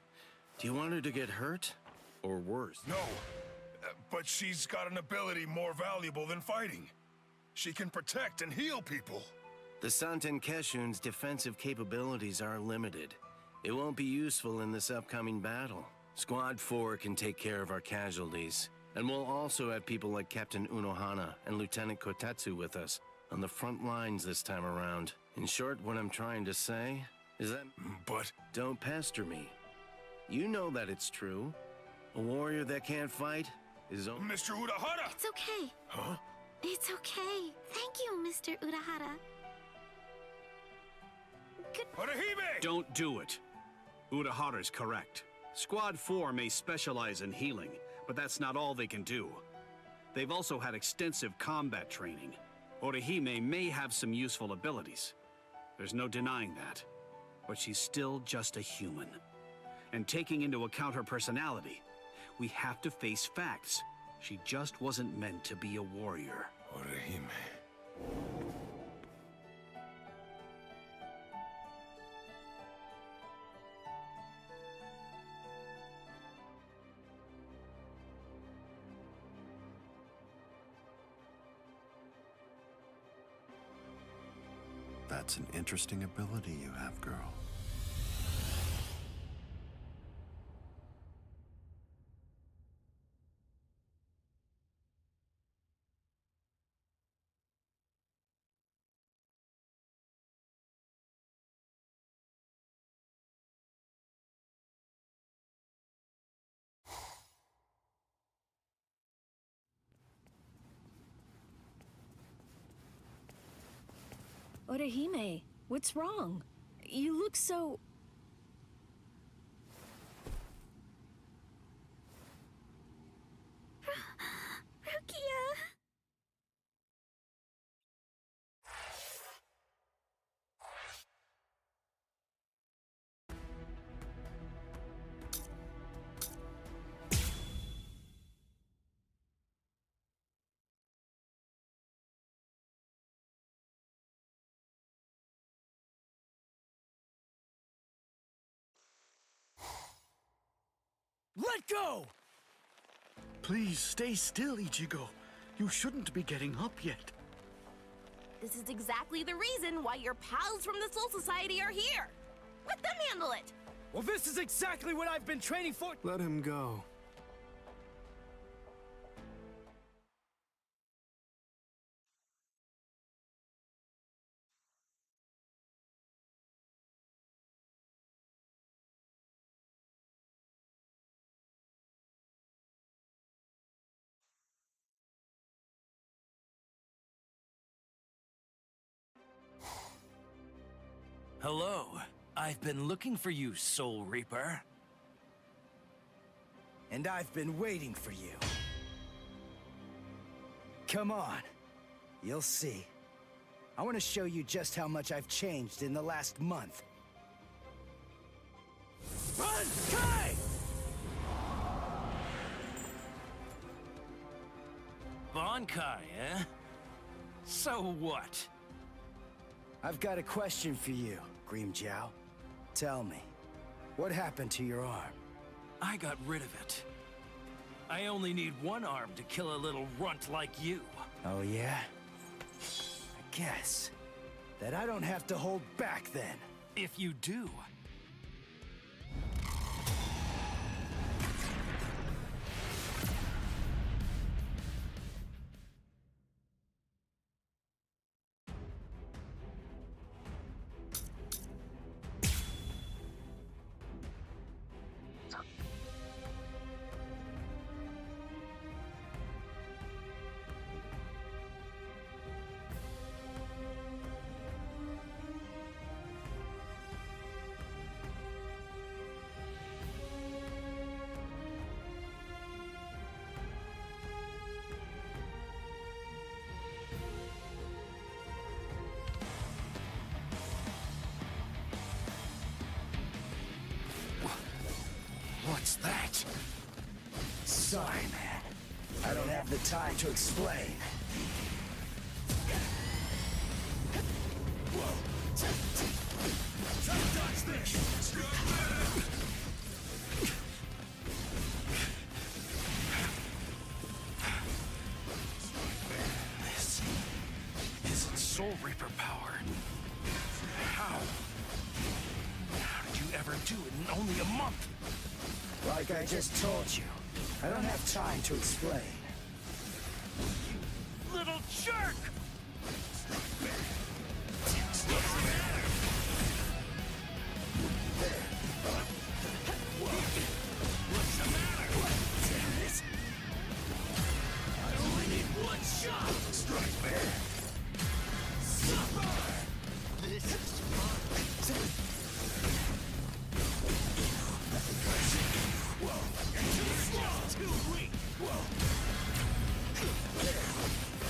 Do you want her to get hurt? Or worse? No, but she's got an ability more valuable than fighting. She can protect and heal people. The Santen Keshun's defensive capabilities are limited. It won't be useful in this upcoming battle. Squad 4 can take care of our casualties. And we'll also have people like Captain Unohana and Lieutenant Kotetsu with us on the front lines this time around. In short, what I'm trying to say is that... But... Don't pester me. You know that it's true. A warrior that can't fight is... Mr. Urahara! It's okay. Huh? It's okay. Thank you, Mr. Urahara. Orihime! Don't do it. Urahara's correct. Squad 4 may specialize in healing, but that's not all they can do. They've also had extensive combat training. Orihime may have some useful abilities. There's no denying that. But she's still just a human. And taking into account her personality, we have to face facts. She just wasn't meant to be a warrior. Orihime... That's an interesting ability you have, girl. Orihime, what's wrong? You look so... Rukia! Let go! Please stay still, Ichigo. You shouldn't be getting up yet. This is exactly the reason why your pals from the Soul Society are here. Let them handle it. Well, this is exactly what I've been training for. Let him go. Hello. I've been looking for you, Soul Reaper. And I've been waiting for you. Come on. You'll see. I want to show you just how much I've changed in the last month. Run, Kai! Bankai, eh? So what? I've got a question for you, Grimmjow. Tell me, what happened to your arm? I got rid of it. I only need one arm to kill a little runt like you. Oh, yeah? I guess that I don't have to hold back then. If you do. What's that? Sorry, man. I don't have the time to explain. This isn't Soul Reaper power. How? How did you ever do it in only a month? Like I just told you, I don't have time to explain. Little jerk! What's the matter? I only need one shot! Strike back! Suffer! This is fun! Too weak! Whoa!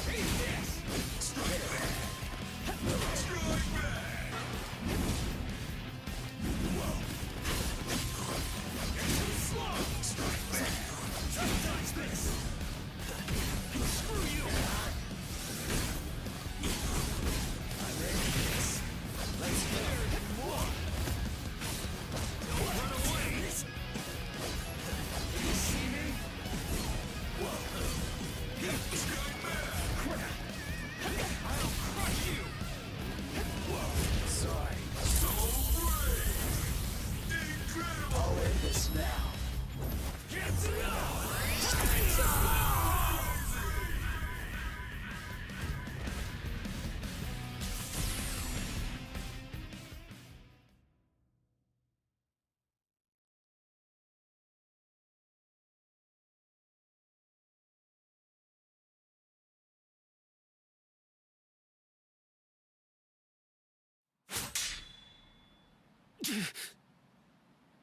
Eat this! Strike back! Strike back! Whoa! You're too slow! Strike back! Touch this! Screw you! I'm ready for this. Let's go! More! Don't run away! You see me? Whoa! Strike back! Crap! I'll crush you! Whoa! Sorry. So brave! Incredible! I'll end this now. Get it out!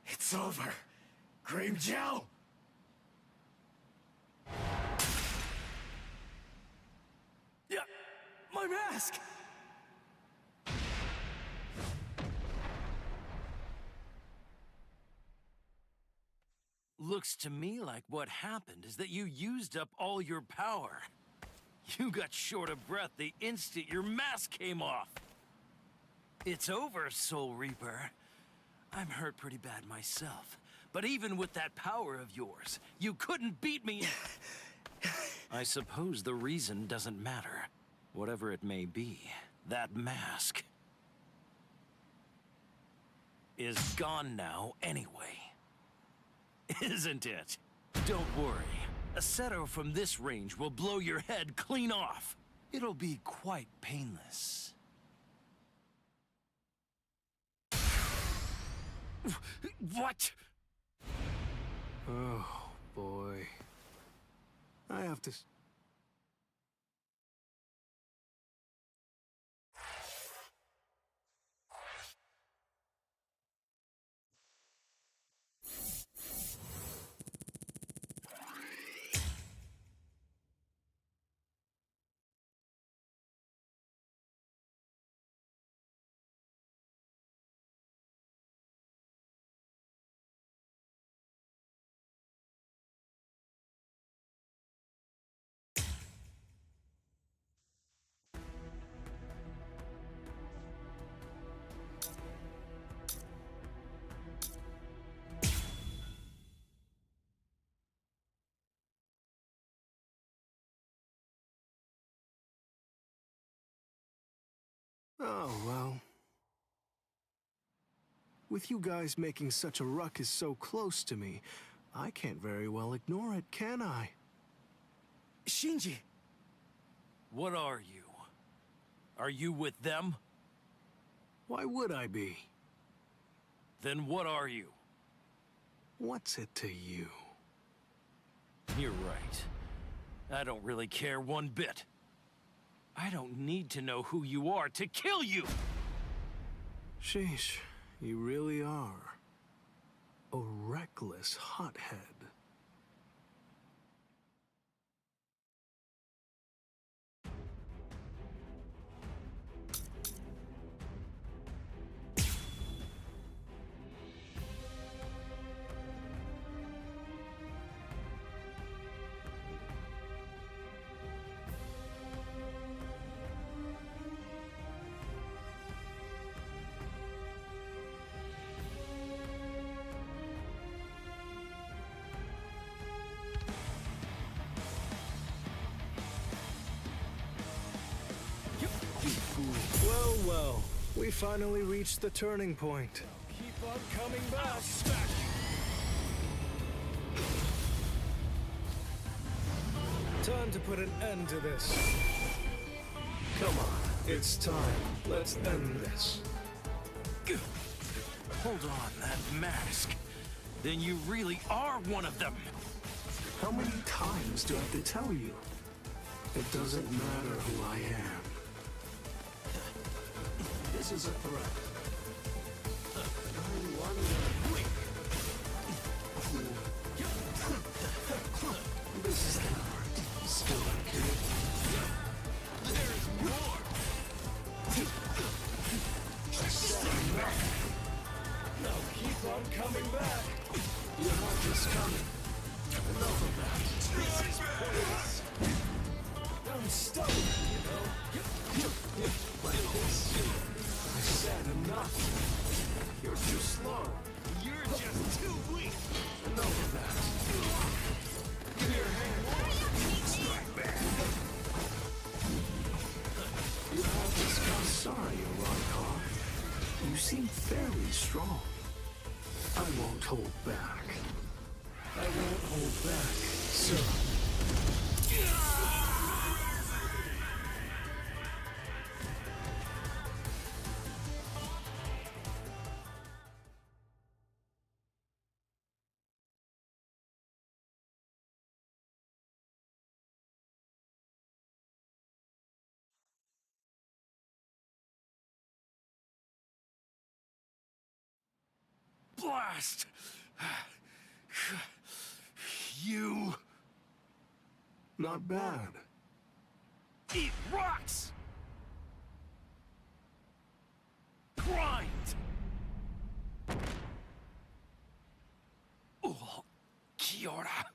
It's over. Grimmjow! Yeah, my mask! Looks to me like what happened is that you used up all your power. You got short of breath the instant your mask came off. It's over, Soul Reaper. I'm hurt pretty bad myself. But even with that power of yours, you couldn't beat me. I suppose the reason doesn't matter. Whatever it may be, that mask is gone now anyway. Isn't it? Don't worry. A Seto from this range will blow your head clean off. It'll be quite painless. What? Oh, boy. I have to... Oh, well. With you guys making such a ruckus so close to me, I can't very well ignore it, can I? Shinji! What are you? Are you with them? Why would I be? Then what are you? What's it to you? You're right. I don't really care one bit. I don't need to know who you are to kill you! Sheesh, you really are a reckless hothead. Well, well, we finally reached the turning point. Keep on coming back! Time to put an end to this. Come on, it's time. Let's end this. Hold on, that mask. Then you really are one of them. How many times do I have to tell you? It doesn't matter who I am. This is a threat. I wonder... This is still a kid. There's more! Now keep on coming back. You're not just coming. Enough of that. This is pointless. I'm stubborn, you know? Like this. I said enough. You're too slow. You're just too weak. Enough of that. Give me your hand. Strike back. You have discussed. Sorry, Aronkar. You seem fairly strong. I won't hold back. I won't hold back, sir. Blast! You... Not bad. Eat rocks! Grind! Oh, Kiora.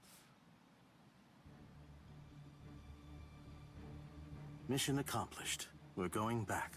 Mission accomplished. We're going back.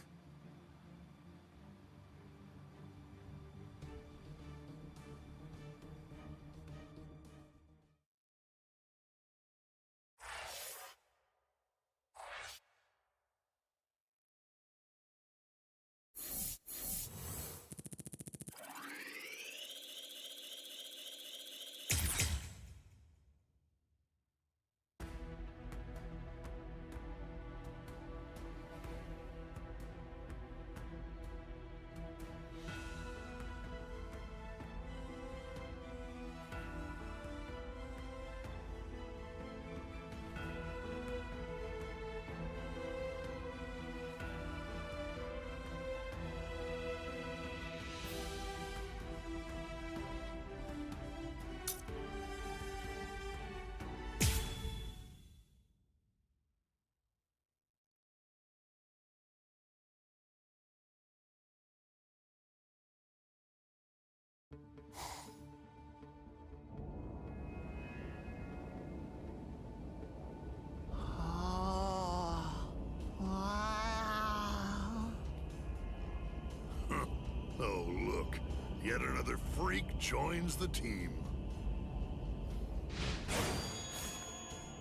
Oh, look. Yet another freak joins the team.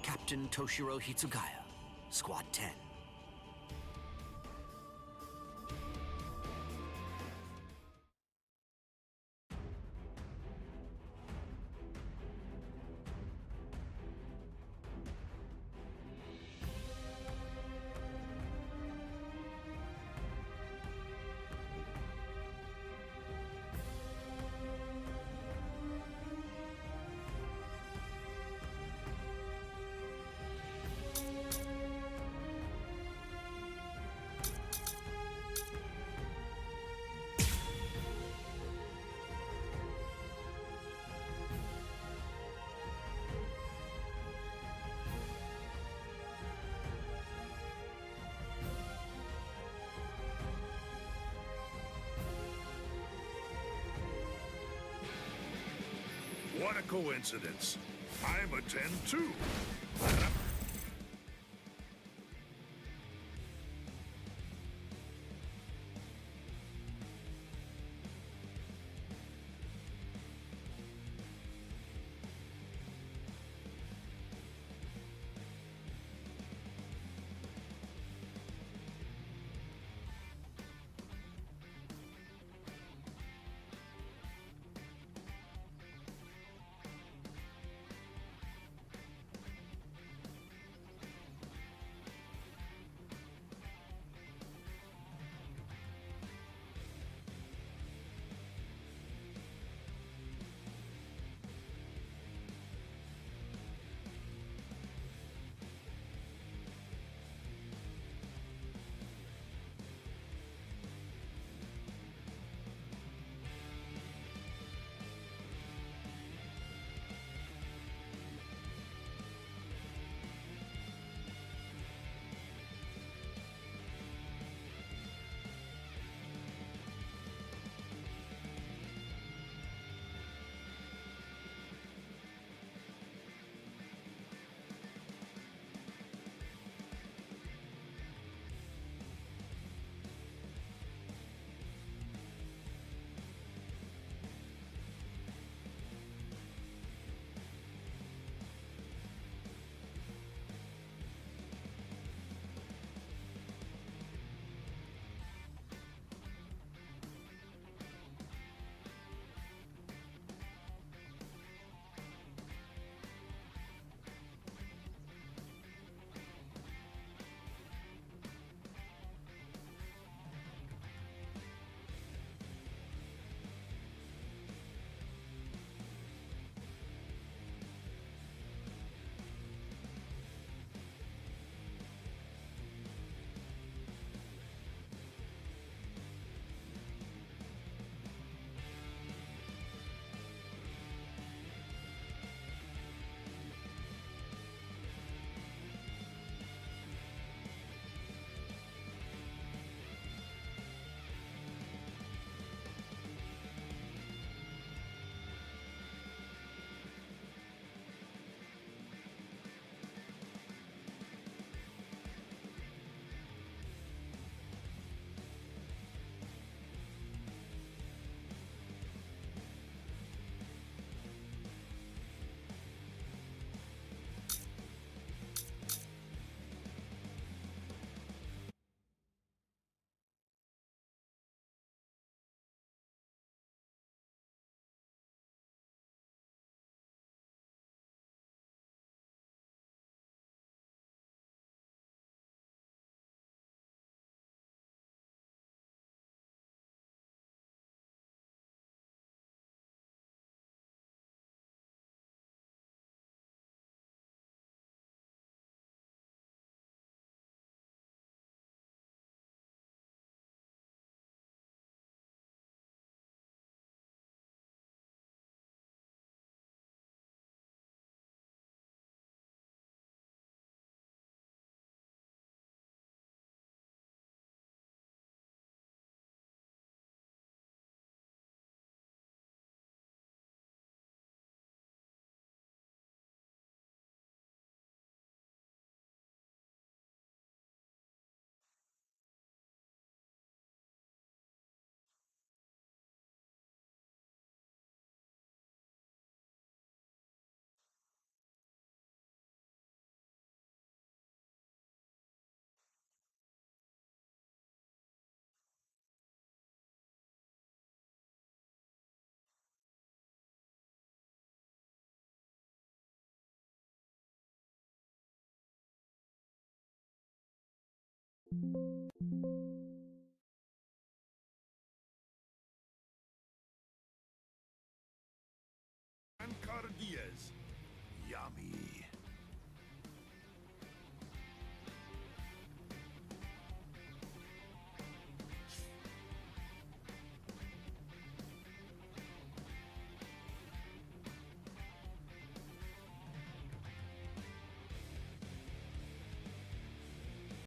Captain Toshiro Hitsugaya, Squad 10. coincidence. I'm a 10 too.